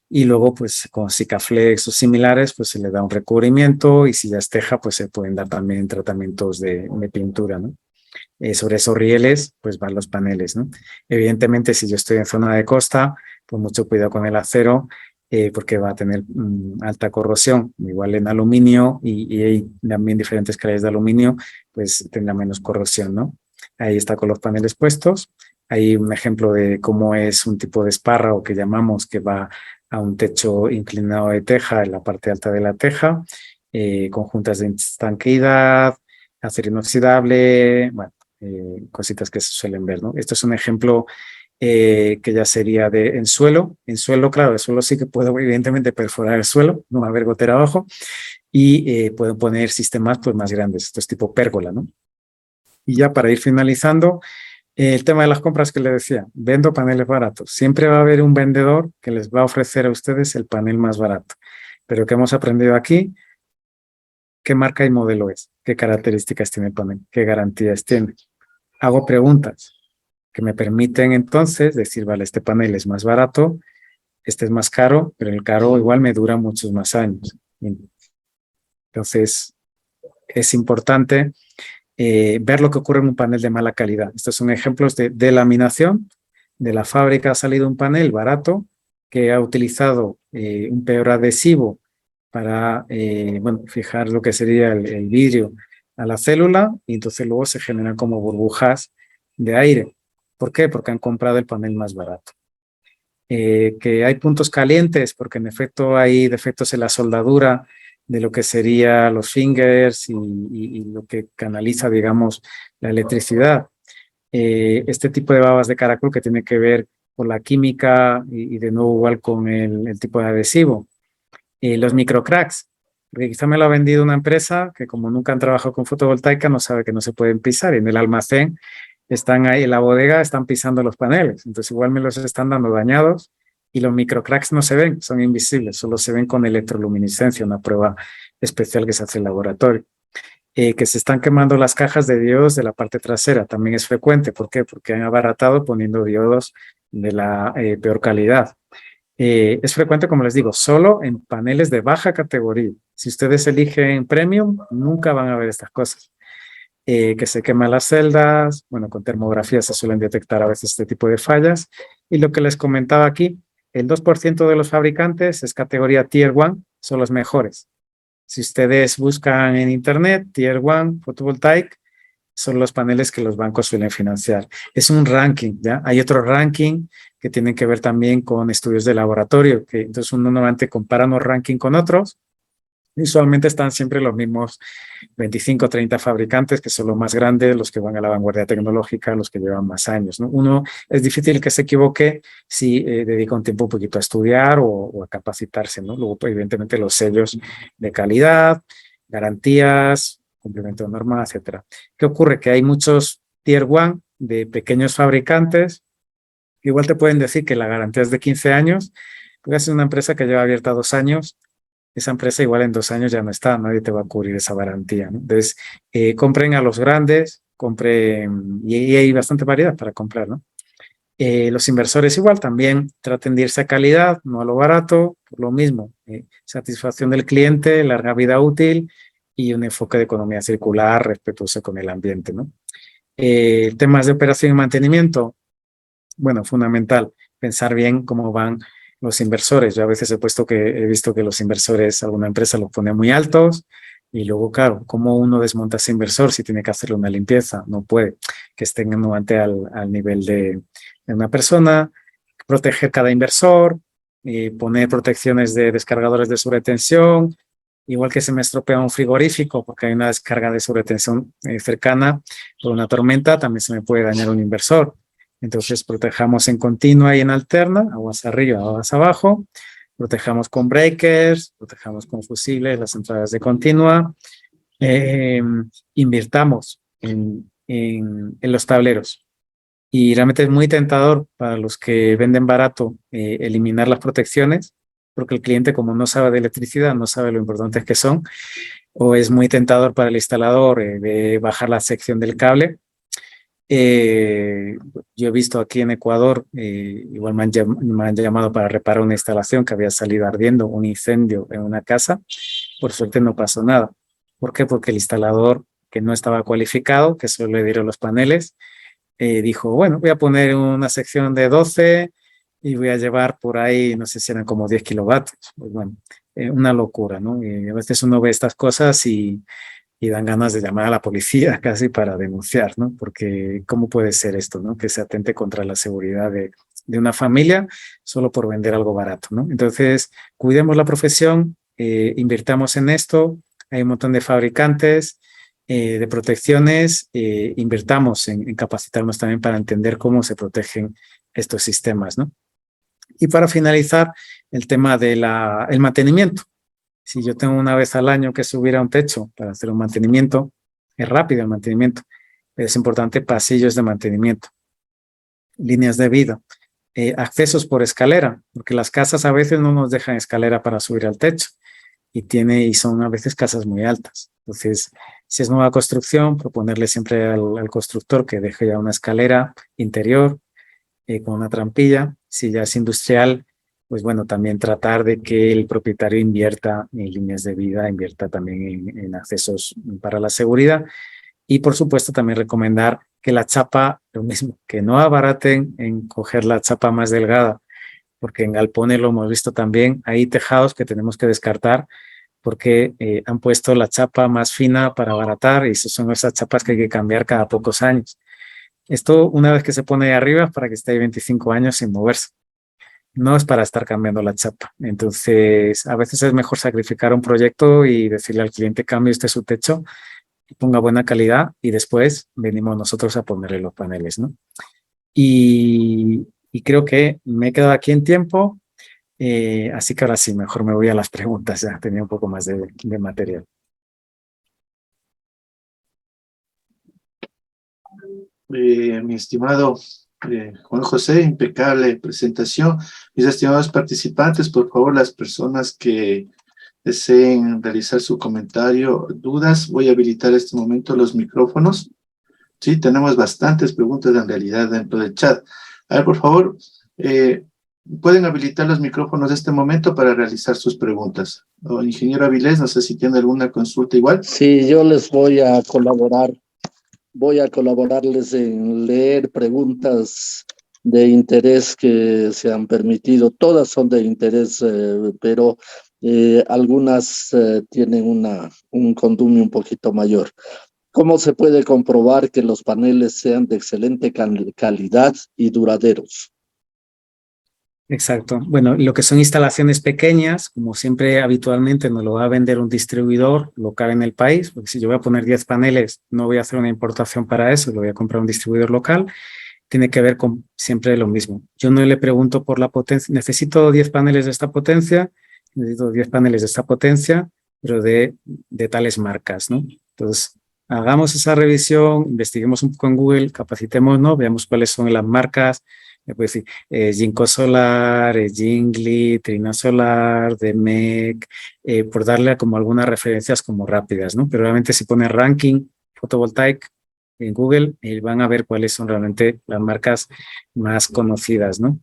Y luego, pues con Sikaflex o similares, pues se le da un recubrimiento y si ya es teja, pues se pueden dar también tratamientos de pintura, ¿no? Sobre esos rieles, pues van los paneles, ¿no? Evidentemente, si yo estoy en zona de costa, pues mucho cuidado con el acero, porque va a tener alta corrosión, igual en aluminio y hay también diferentes calidades de aluminio, pues tendrá menos corrosión, ¿no? Ahí está con los paneles puestos. Hay un ejemplo de cómo es un tipo de espárrago que llamamos que va a un techo inclinado de teja en la parte alta de la teja, con juntas de estanqueidad, acero inoxidable, bueno, cositas que se suelen ver, ¿no? Esto es un ejemplo que ya sería en suelo. En suelo, claro, el suelo sí que puedo evidentemente perforar el suelo, no va a haber gotera abajo, y puedo poner sistemas pues, más grandes. Esto es tipo pérgola, ¿no? Y ya para ir finalizando, el tema de las compras que les decía, vendo paneles baratos. Siempre va a haber un vendedor que les va a ofrecer a ustedes el panel más barato. Pero ¿qué hemos aprendido aquí? ¿Qué marca y modelo es? ¿Qué características tiene el panel? ¿Qué garantías tiene? Hago preguntas que me permiten entonces decir, vale, este panel es más barato, este es más caro, pero el caro igual me dura muchos más años. Entonces, es importante ver lo que ocurre en un panel de mala calidad. Estos son ejemplos de laminación. De la fábrica ha salido un panel barato que ha utilizado un peor adhesivo para bueno, fijar lo que sería el vidrio a la célula y entonces luego se generan como burbujas de aire. ¿Por qué? Porque han comprado el panel más barato. Que hay puntos calientes porque en efecto hay defectos en la soldadura de lo que sería los fingers y lo que canaliza, digamos, la electricidad. Este tipo de babas de caracol que tiene que ver con la química y de nuevo igual con el tipo de adhesivo. Los microcracks, porque quizá me lo ha vendido una empresa que como nunca han trabajado con fotovoltaica no sabe que no se pueden pisar y en el almacén están ahí en la bodega, están pisando los paneles, entonces igual me los están dando dañados y los microcracks no se ven, son invisibles, solo se ven con electroluminiscencia, una prueba especial que se hace en el laboratorio. Que se están quemando las cajas de diodos de la parte trasera, también es frecuente. ¿Por qué? Porque han abaratado poniendo diodos de la peor calidad. Es frecuente, como les digo, solo en paneles de baja categoría. Si ustedes eligen Premium, nunca van a ver estas cosas. Que se queman las celdas, bueno, con termografía se suelen detectar a veces este tipo de fallas. Y lo que les comentaba aquí, el 2% de los fabricantes es categoría Tier 1, son los mejores. Si ustedes buscan en internet, Tier 1 Photovoltaic, son los paneles que los bancos suelen financiar. Es un ranking, ¿ya? Hay otro ranking que tienen que ver también con estudios de laboratorio, que entonces uno normalmente compara unos rankings con otros. Usualmente están siempre los mismos 25 o 30 fabricantes, que son los más grandes, los que van a la vanguardia tecnológica, los que llevan más años, ¿no? Uno, es difícil que se equivoque si dedica un tiempo un poquito a estudiar o a capacitarse, ¿no? Luego, pues, evidentemente, los sellos de calidad, garantías, cumplimiento de normas, etcétera. ¿Qué ocurre? Que hay muchos Tier 1 de pequeños fabricantes que igual te pueden decir que la garantía es de 15 años, porque es una empresa que lleva abierta 2 años, esa empresa igual en 2 años ya no está, nadie te va a cubrir esa garantía, ¿no? Entonces, compren a los grandes, compren, y hay bastante variedad para comprar, ¿no? Los inversores igual también traten de irse a calidad, no a lo barato, por lo mismo, satisfacción del cliente, larga vida útil y un enfoque de economía circular respetuoso con el ambiente, ¿no? Temas de operación y mantenimiento, bueno, fundamental, pensar bien cómo van los inversores. Yo a veces he visto que los inversores, alguna empresa los pone muy altos y luego, claro, ¿cómo uno desmonta ese inversor si tiene que hacerle una limpieza? No puede, que estén nuevamente al nivel de una persona, proteger cada inversor, poner protecciones de descargadores de sobretensión, igual que se me estropea un frigorífico porque hay una descarga de sobretensión cercana por una tormenta, también se me puede dañar un inversor. Entonces protejamos en continua y en alterna, aguas arriba, aguas abajo, protejamos con breakers, protejamos con fusibles, las entradas de continua, invirtamos en los tableros. Y realmente es muy tentador para los que venden barato eliminar las protecciones, porque el cliente como no sabe de electricidad, no sabe lo importantes que son, o es muy tentador para el instalador de bajar la sección del cable. Yo he visto aquí en Ecuador, igual me han llamado para reparar una instalación que había salido ardiendo, un incendio en una casa. Por suerte no pasó nada. ¿Por qué? Porque el instalador que no estaba cualificado, que solo le dieron los paneles, dijo, bueno, voy a poner una sección de 12 y voy a llevar por ahí, no sé si eran como 10 kilovatios. Pues bueno, una locura, ¿no? Y a veces uno ve estas cosas y dan ganas de llamar a la policía casi para denunciar, ¿no? Porque ¿cómo puede ser esto, no? Que se atente contra la seguridad de una familia solo por vender algo barato, ¿no? Entonces, cuidemos la profesión, invirtamos en esto, hay un montón de fabricantes de protecciones, invirtamos en capacitarnos también para entender cómo se protegen estos sistemas, ¿no? Y para finalizar, el tema del mantenimiento. Si yo tengo una vez al año que subir a un techo para hacer un mantenimiento, es rápido el mantenimiento, pero es importante pasillos de mantenimiento, líneas de vida, accesos por escalera, porque las casas a veces no nos dejan escalera para subir al techo y son a veces casas muy altas. Entonces, si es nueva construcción, proponerle siempre al constructor que deje ya una escalera interior con una trampilla. Si ya es industrial, pues bueno, también tratar de que el propietario invierta en líneas de vida, invierta también en accesos para la seguridad. Y por supuesto también recomendar que la chapa, lo mismo, que no abaraten en coger la chapa más delgada, porque en galpones lo hemos visto también, hay tejados que tenemos que descartar porque han puesto la chapa más fina para abaratar y son esas chapas que hay que cambiar cada pocos años. Esto, una vez que se pone ahí arriba, es para que esté ahí 25 años sin moverse. No es para estar cambiando la chapa. Entonces, a veces es mejor sacrificar un proyecto y decirle al cliente, cambie usted su techo, ponga buena calidad y después venimos nosotros a ponerle los paneles, ¿no? Y creo que me he quedado aquí en tiempo, así que ahora sí, mejor me voy a las preguntas, ya tenía un poco más de material. Mi estimado Juan José, impecable presentación. Mis estimados participantes, por favor, las personas que deseen realizar su comentario, dudas, voy a habilitar en este momento los micrófonos. Sí, tenemos bastantes preguntas en realidad dentro del chat. A ver, por favor, pueden habilitar los micrófonos en este momento para realizar sus preguntas. O, ingeniero Avilés, no sé si tiene alguna consulta igual. Sí, yo les voy a colaborar. Voy a colaborarles en leer preguntas de interés que se han permitido. Todas son de interés, pero algunas tienen un condumio un poquito mayor. ¿Cómo se puede comprobar que los paneles sean de excelente calidad y duraderos? Exacto. Bueno, lo que son instalaciones pequeñas, como siempre habitualmente nos lo va a vender un distribuidor local en el país, porque si yo voy a poner 10 paneles, no voy a hacer una importación para eso, lo voy a comprar a un distribuidor local, tiene que ver con siempre lo mismo. Yo no le pregunto por la potencia, necesito 10 paneles de esta potencia, necesito 10 paneles de esta potencia, pero de tales marcas, ¿no? Entonces, hagamos esa revisión, investiguemos un poco en Google, capacitémonos, veamos cuáles son las marcas. Me puede decir Jinko Solar, Jingli, Trina Solar, Demec, por darle como algunas referencias como rápidas, ¿no? Pero realmente si pone ranking fotovoltaic en Google, van a ver cuáles son realmente las marcas más conocidas, ¿no?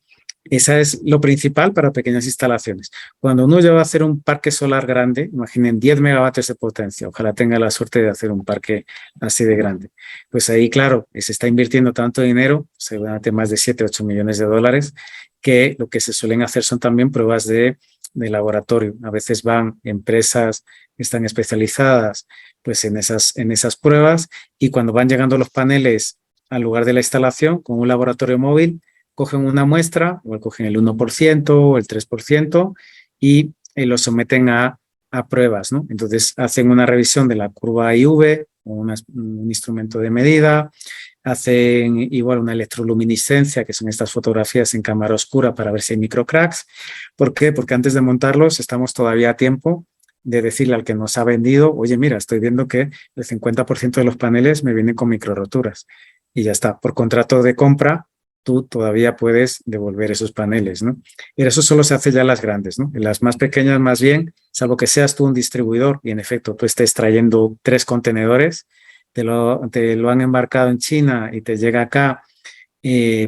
Esa es lo principal para pequeñas instalaciones. Cuando uno ya va a hacer un parque solar grande, imaginen 10 megavatios de potencia, ojalá tenga la suerte de hacer un parque así de grande. Pues ahí, claro, se está invirtiendo tanto dinero, seguramente más de 7, 8 millones de dólares, que lo que se suelen hacer son también pruebas de laboratorio. A veces van empresas que están especializadas pues en esas pruebas y cuando van llegando los paneles al lugar de la instalación con un laboratorio móvil, cogen una muestra, o cogen el 1% o el 3% y lo someten a pruebas, ¿no? Entonces hacen una revisión de la curva IV, un instrumento de medida, hacen igual una electroluminiscencia, que son estas fotografías en cámara oscura para ver si hay microcracks. ¿Por qué? Porque antes de montarlos estamos todavía a tiempo de decirle al que nos ha vendido, oye, mira, estoy viendo que el 50% de los paneles me vienen con microroturas. Y ya está, por contrato de compra, tú todavía puedes devolver esos paneles, ¿no? Pero eso solo se hace ya en las grandes, ¿no? En las más pequeñas, más bien, salvo que seas tú un distribuidor y en efecto tú estés trayendo 3 contenedores, te lo han embarcado en China y te llega acá,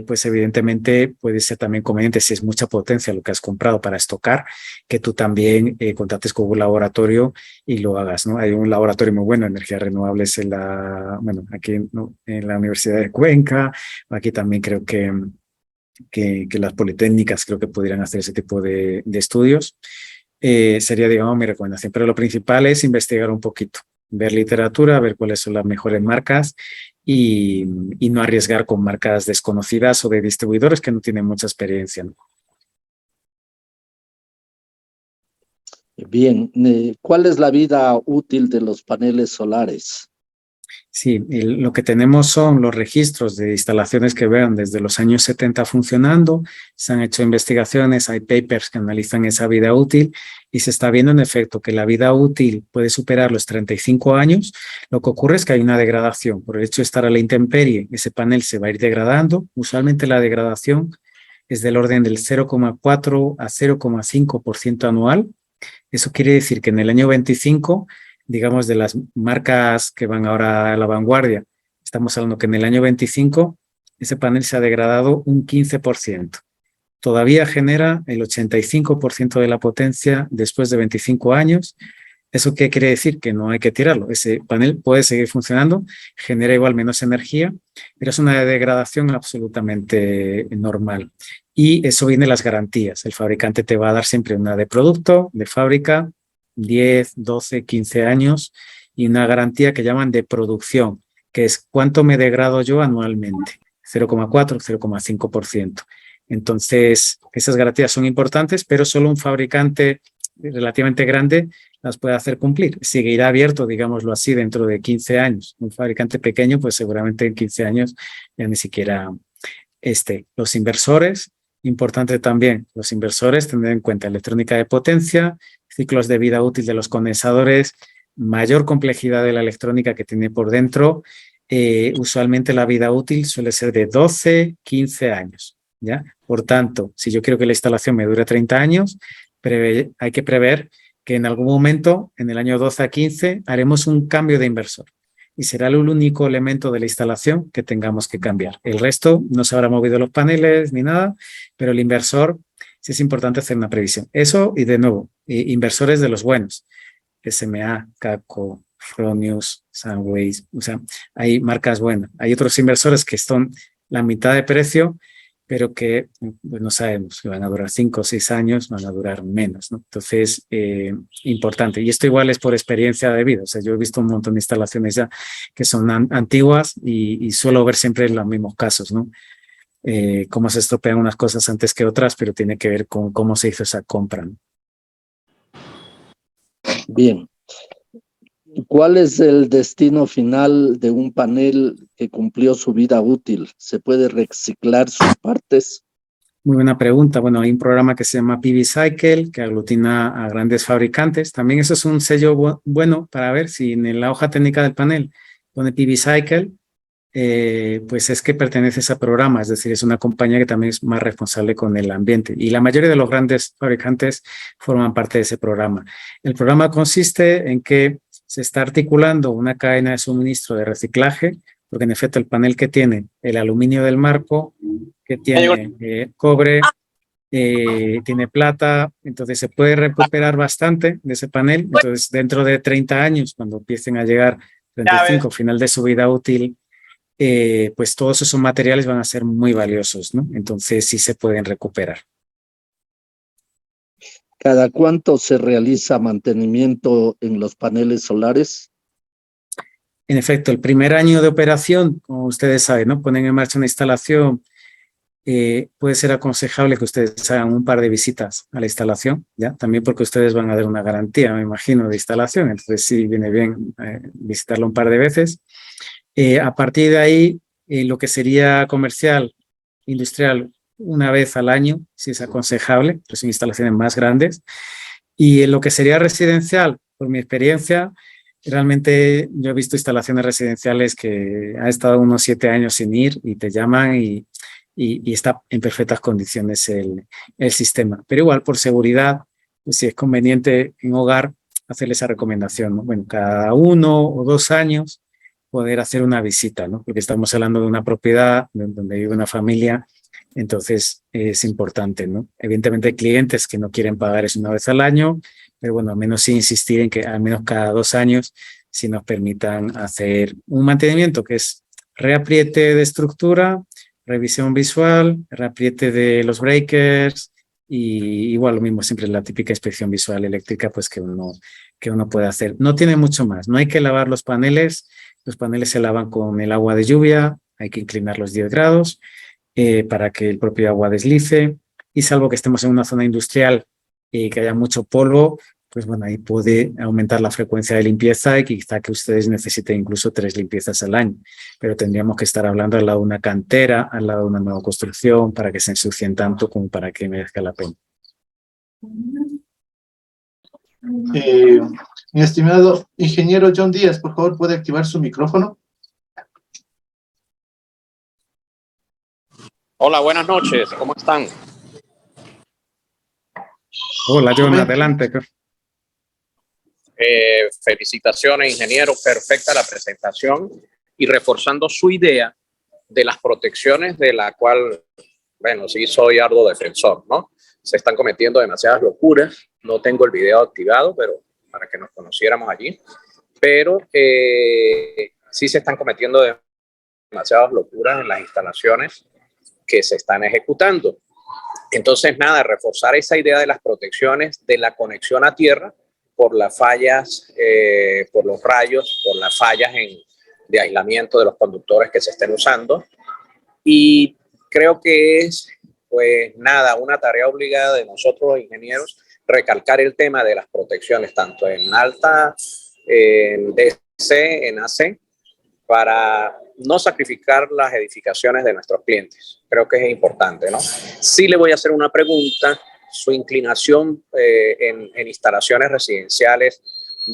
pues evidentemente puede ser también conveniente, si es mucha potencia lo que has comprado para estocar, que tú también contactes con un laboratorio y lo hagas, ¿no? Hay un laboratorio muy bueno, energías renovables aquí, ¿no?, en la Universidad de Cuenca, aquí también creo que las politécnicas creo que pudieran hacer ese tipo de estudios. Sería, digamos, mi recomendación, pero lo principal es investigar un poquito, ver literatura, ver cuáles son las mejores marcas y no arriesgar con marcas desconocidas o de distribuidores que no tienen mucha experiencia, ¿no? Bien, ¿cuál es la vida útil de los paneles solares? Sí, lo que tenemos son los registros de instalaciones que vean desde los años 70 funcionando, se han hecho investigaciones, hay papers que analizan esa vida útil y se está viendo en efecto que la vida útil puede superar los 35 años. Lo que ocurre es que hay una degradación. Por el hecho de estar a la intemperie, ese panel se va a ir degradando. Usualmente la degradación es del orden del 0,4 a 0,5% anual. Eso quiere decir que en el año 25, digamos, de las marcas que van ahora a la vanguardia, estamos hablando que en el año 25 ese panel se ha degradado un 15%. Todavía genera el 85% de la potencia después de 25 años. ¿Eso qué quiere decir? Que no hay que tirarlo. Ese panel puede seguir funcionando, genera igual menos energía, pero es una degradación absolutamente normal. Y eso viene de las garantías. El fabricante te va a dar siempre una de producto, de fábrica, 10, 12, 15 años y una garantía que llaman de producción, que es cuánto me degrado yo anualmente, 0,4, 0,5%. Entonces, esas garantías son importantes, pero solo un fabricante relativamente grande las puede hacer cumplir. Seguirá abierto, digámoslo así, dentro de 15 años. Un fabricante pequeño, pues seguramente en 15 años ya ni siquiera los inversores, importante también, los inversores tener en cuenta electrónica de potencia, ciclos de vida útil de los condensadores, mayor complejidad de la electrónica que tiene por dentro. Usualmente la vida útil suele ser de 12, 15 años. ¿Ya? Por tanto, si yo quiero que la instalación me dure 30 años, hay que prever que en algún momento, en el año 12 a 15, haremos un cambio de inversor y será el único elemento de la instalación que tengamos que cambiar. El resto no se habrá movido los paneles ni nada, pero el inversor sí es importante hacer una previsión. Eso y de nuevo, inversores de los buenos, SMA, Capco, Fronius, Sunways, o sea, hay marcas buenas. Hay otros inversores que son la mitad de precio, pero que pues, no sabemos si van a durar 5 o 6 años, van a durar menos, ¿no? Entonces, importante. Y esto igual es por experiencia de vida. O sea, yo he visto un montón de instalaciones ya que son antiguas y suelo ver siempre los mismos casos, ¿no? Cómo se estropean unas cosas antes que otras, pero tiene que ver con cómo se hizo esa compra, ¿no? Bien. ¿Cuál es el destino final de un panel que cumplió su vida útil? ¿Se puede reciclar sus partes? Muy buena pregunta. Bueno, hay un programa que se llama PV Cycle que aglutina a grandes fabricantes. También eso es un sello bueno para ver si en la hoja técnica del panel pone PV Cycle, pues es que pertenece a ese programa. Es decir, es una compañía que también es más responsable con el ambiente. Y la mayoría de los grandes fabricantes forman parte de ese programa. El programa consiste en que se está articulando una cadena de suministro de reciclaje, porque en efecto el panel que tiene el aluminio del marco, que tiene cobre, tiene plata, entonces se puede recuperar bastante de ese panel. Entonces dentro de 30 años, cuando empiecen a llegar 35, final de su vida útil, pues todos esos materiales van a ser muy valiosos, ¿no? Entonces sí se pueden recuperar. ¿Cada cuánto se realiza mantenimiento en los paneles solares? En efecto, el primer año de operación, como ustedes saben, ¿no? Ponen en marcha una instalación, puede ser aconsejable que ustedes hagan un par de visitas a la instalación, ¿ya? También porque ustedes van a dar una garantía, me imagino, de instalación, entonces sí viene bien visitarlo un par de veces. A partir de ahí, lo que sería comercial, industrial, una vez al año, si es aconsejable, pues son instalaciones más grandes. Y en lo que sería residencial, por mi experiencia, realmente yo he visto instalaciones residenciales que ha estado unos 7 años sin ir y te llaman y está en perfectas condiciones el sistema. Pero igual, por seguridad, pues si es conveniente en hogar, hacerle esa recomendación, ¿no? Bueno, cada 1 o 2 años poder hacer una visita, ¿no? Porque estamos hablando de una propiedad donde vive una familia, entonces es importante, ¿no? Evidentemente hay clientes que no quieren pagar eso una vez al año, pero bueno, al menos sí insistir en que al menos cada 2 años sí nos permitan hacer un mantenimiento que es reapriete de estructura, revisión visual, reapriete de los breakers y igual lo mismo, siempre la típica inspección visual eléctrica pues que uno puede hacer. No tiene mucho más, no hay que lavar los paneles se lavan con el agua de lluvia, hay que inclinarlos 10 grados para que el propio agua deslice y salvo que estemos en una zona industrial y que haya mucho polvo, pues bueno, ahí puede aumentar la frecuencia de limpieza y quizá que ustedes necesiten incluso 3 limpiezas al año, pero tendríamos que estar hablando al lado de una cantera, al lado de una nueva construcción para que se ensucien tanto como para que merezca la pena. Mi estimado ingeniero John Díaz, por favor, ¿puede activar su micrófono? Hola, buenas noches, ¿cómo están? Hola, John, adelante. Felicitaciones, ingeniero, perfecta la presentación y reforzando su idea de las protecciones de la cual, bueno, sí soy arduo defensor, ¿no? Se están cometiendo demasiadas locuras, no tengo el video activado, pero para que nos conociéramos allí, pero sí se están cometiendo demasiadas locuras en las instalaciones que se están ejecutando. Entonces, nada, reforzar esa idea de las protecciones, de la conexión a tierra, por las fallas, por los rayos, por las fallas de aislamiento de los conductores que se estén usando. Y creo que es, pues nada, una tarea obligada de nosotros los ingenieros recalcar el tema de las protecciones, tanto en alta, en DC, en AC, para no sacrificar las edificaciones de nuestros clientes. Creo que es importante, ¿no? Sí le voy a hacer una pregunta. Su inclinación en instalaciones residenciales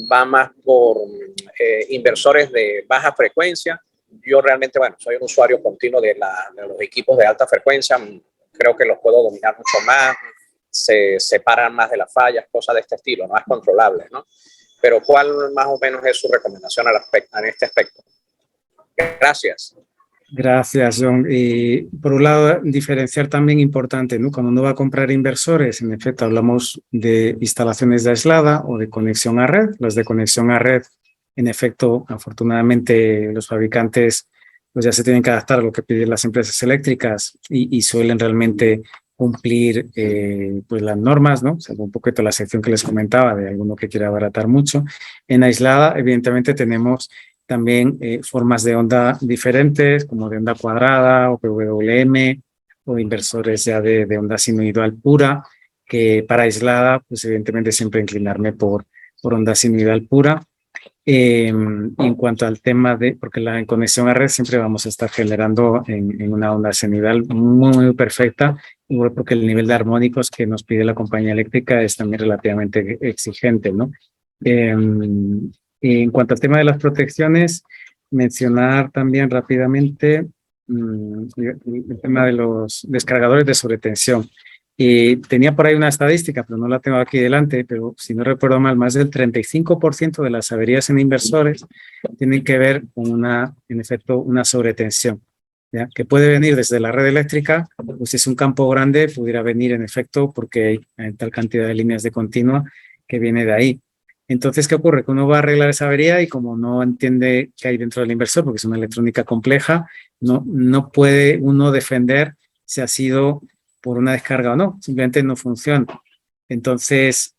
va más por inversores de baja frecuencia. Yo realmente, bueno, soy un usuario continuo de los equipos de alta frecuencia. Creo que los puedo dominar mucho más, se separan más de las fallas, cosas de este estilo, no es controlable, ¿no? Pero ¿cuál más o menos es su recomendación en este aspecto? Gracias. Gracias, John. Y por un lado, diferenciar también importante, ¿no? Cuando uno va a comprar inversores, en efecto, hablamos de instalaciones de aislada o de conexión a red. Las de conexión a red, en efecto, afortunadamente, los fabricantes pues ya se tienen que adaptar a lo que piden las empresas eléctricas y suelen realmente cumplir pues las normas, ¿no? Salvo un poquito la sección que les comentaba de alguno que quiera abaratar mucho. En aislada, evidentemente, tenemos también formas de onda diferentes, como de onda cuadrada o PWM, o inversores ya de onda sinusoidal pura, que para aislada, pues evidentemente siempre inclinarme por onda sinusoidal pura. En cuanto al tema porque en conexión a red siempre vamos a estar generando en una onda sinusoidal muy perfecta, igual porque el nivel de armónicos que nos pide la compañía eléctrica es también relativamente exigente, ¿no? En cuanto al tema de las protecciones, mencionar también rápidamente el tema de los descargadores de sobretensión. Tenía por ahí una estadística, pero no la tengo aquí delante, pero si no recuerdo mal, más del 35% de las averías en inversores tienen que ver con en efecto, una sobretensión, ¿ya? Que puede venir desde la red eléctrica, pues si es un campo grande, pudiera venir en efecto porque hay tal cantidad de líneas de continua que viene de ahí. Entonces, ¿qué ocurre? Que uno va a arreglar esa avería y como no entiende qué hay dentro del inversor, porque es una electrónica compleja, no puede uno defender si ha sido por una descarga o no, simplemente no funciona. Entonces,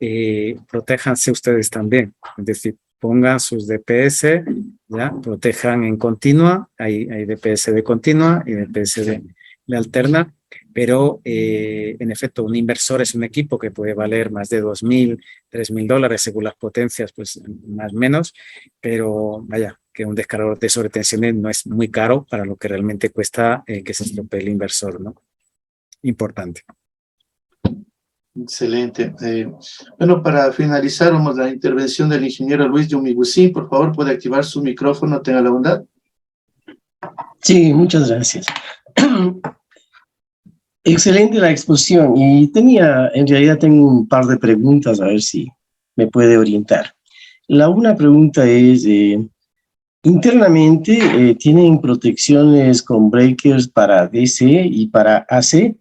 protéjanse ustedes también, es decir, pongan sus DPS, ¿ya? Protejan en continua, hay DPS de continua y DPS de alterna, pero en efecto un inversor es un equipo que puede valer más de $2,000, $3,000 según las potencias, pues más o menos, pero vaya, que un descargador de sobretensiones no es muy caro para lo que realmente cuesta que se estropee el inversor, ¿no? Importante. Excelente. Bueno, para finalizar, vamos a la intervención del ingeniero Luis Yumigusin. Por favor, puede activar su micrófono, tenga la bondad. Sí, muchas gracias. Excelente la exposición y en realidad tengo un par de preguntas, a ver si me puede orientar. Una pregunta es, internamente, ¿tienen protecciones con breakers para DC y para AC?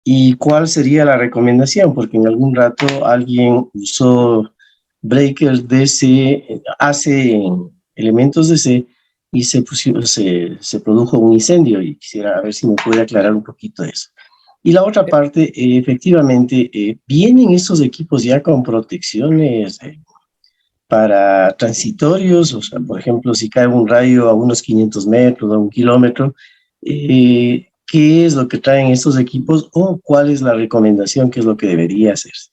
¿Y cuál sería la recomendación? Porque en algún rato alguien usó breakers DC, AC en elementos DC y se produjo un incendio y quisiera ver si me puede aclarar un poquito eso. Y la otra parte, efectivamente, ¿vienen estos equipos ya con protecciones para transitorios? O sea, por ejemplo, si cae un rayo a unos 500 metros, a 1 kilómetro, ¿qué es lo que traen estos equipos o cuál es la recomendación, qué es lo que debería hacerse?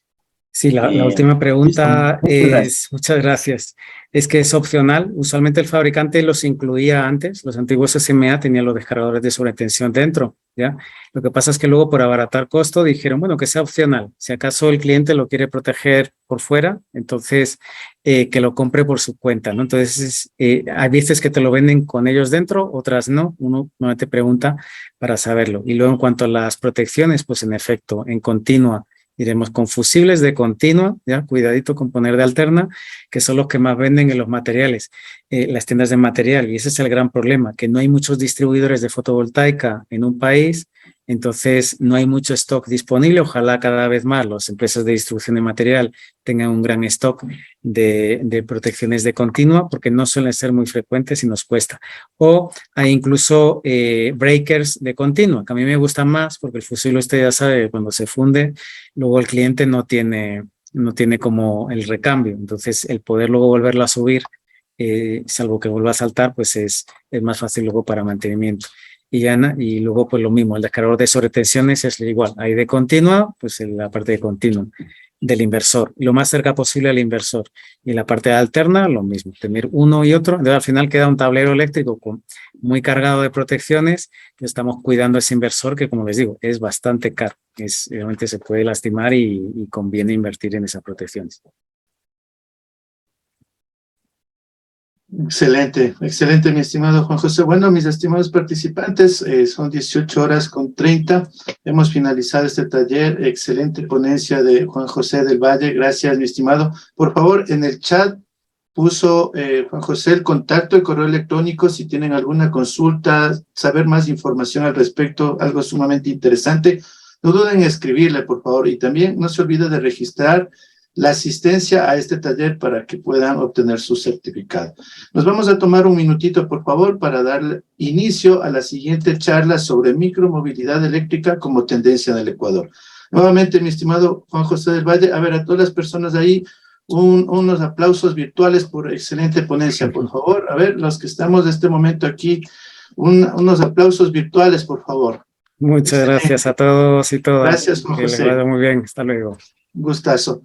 Sí, la última pregunta es, muchas gracias, es que es opcional. Usualmente el fabricante los incluía antes, los antiguos SMA tenían los descargadores de sobretensión dentro, ¿ya? Lo que pasa es que luego por abaratar costo dijeron, bueno, que sea opcional. Si acaso el cliente lo quiere proteger por fuera, entonces que lo compre por su cuenta, ¿no? Entonces hay veces que te lo venden con ellos dentro, otras no. Uno no te pregunta para saberlo. Y luego en cuanto a las protecciones, pues en efecto, en continua, diremos con fusibles de continua, ya cuidadito con poner de alterna, que son los que más venden en los materiales, las tiendas de material. Y ese es el gran problema, que no hay muchos distribuidores de fotovoltaica en un país, entonces no hay mucho stock disponible. Ojalá cada vez más las empresas de distribución de material tengan un gran stock de protecciones de continua, porque no suelen ser muy frecuentes y nos cuesta. O hay incluso breakers de continua, que a mí me gustan más, porque el fusible usted ya sabe, cuando se funde, luego el cliente no tiene no tiene como el recambio. Entonces, el poder luego volverlo a subir, salvo que vuelva a saltar, pues es más fácil luego para mantenimiento. Y luego pues lo mismo, el descargador de sobretensiones es igual, hay de continua, pues en la parte de continuo del inversor, lo más cerca posible al inversor, y en la parte alterna lo mismo, tener uno y otro. Entonces al final queda un tablero eléctrico muy cargado de protecciones, que estamos cuidando ese inversor que, como les digo, es bastante caro, realmente se puede lastimar y conviene invertir en esas protecciones. Excelente, excelente, mi estimado Juan José. Bueno, mis estimados participantes, son 18:30. Hemos finalizado este taller. Excelente ponencia de Juan José del Valle. Gracias, mi estimado. Por favor, en el chat puso Juan José el contacto, el correo electrónico, si tienen alguna consulta, saber más información al respecto, algo sumamente interesante. No duden en escribirle, por favor. Y también no se olvide de registrar la asistencia a este taller para que puedan obtener su certificado. Nos vamos a tomar un minutito, por favor, para dar inicio a la siguiente charla sobre micromovilidad eléctrica como tendencia en el Ecuador. Nuevamente, mi estimado Juan José del Valle, a ver, a todas las personas ahí, unos aplausos virtuales por excelente ponencia, por favor. A ver, los que estamos en este momento aquí, unos aplausos virtuales, por favor. Muchas gracias a todos y todas. Gracias, Juan Que les José. vaya muy bien. Hasta luego. Gustazo.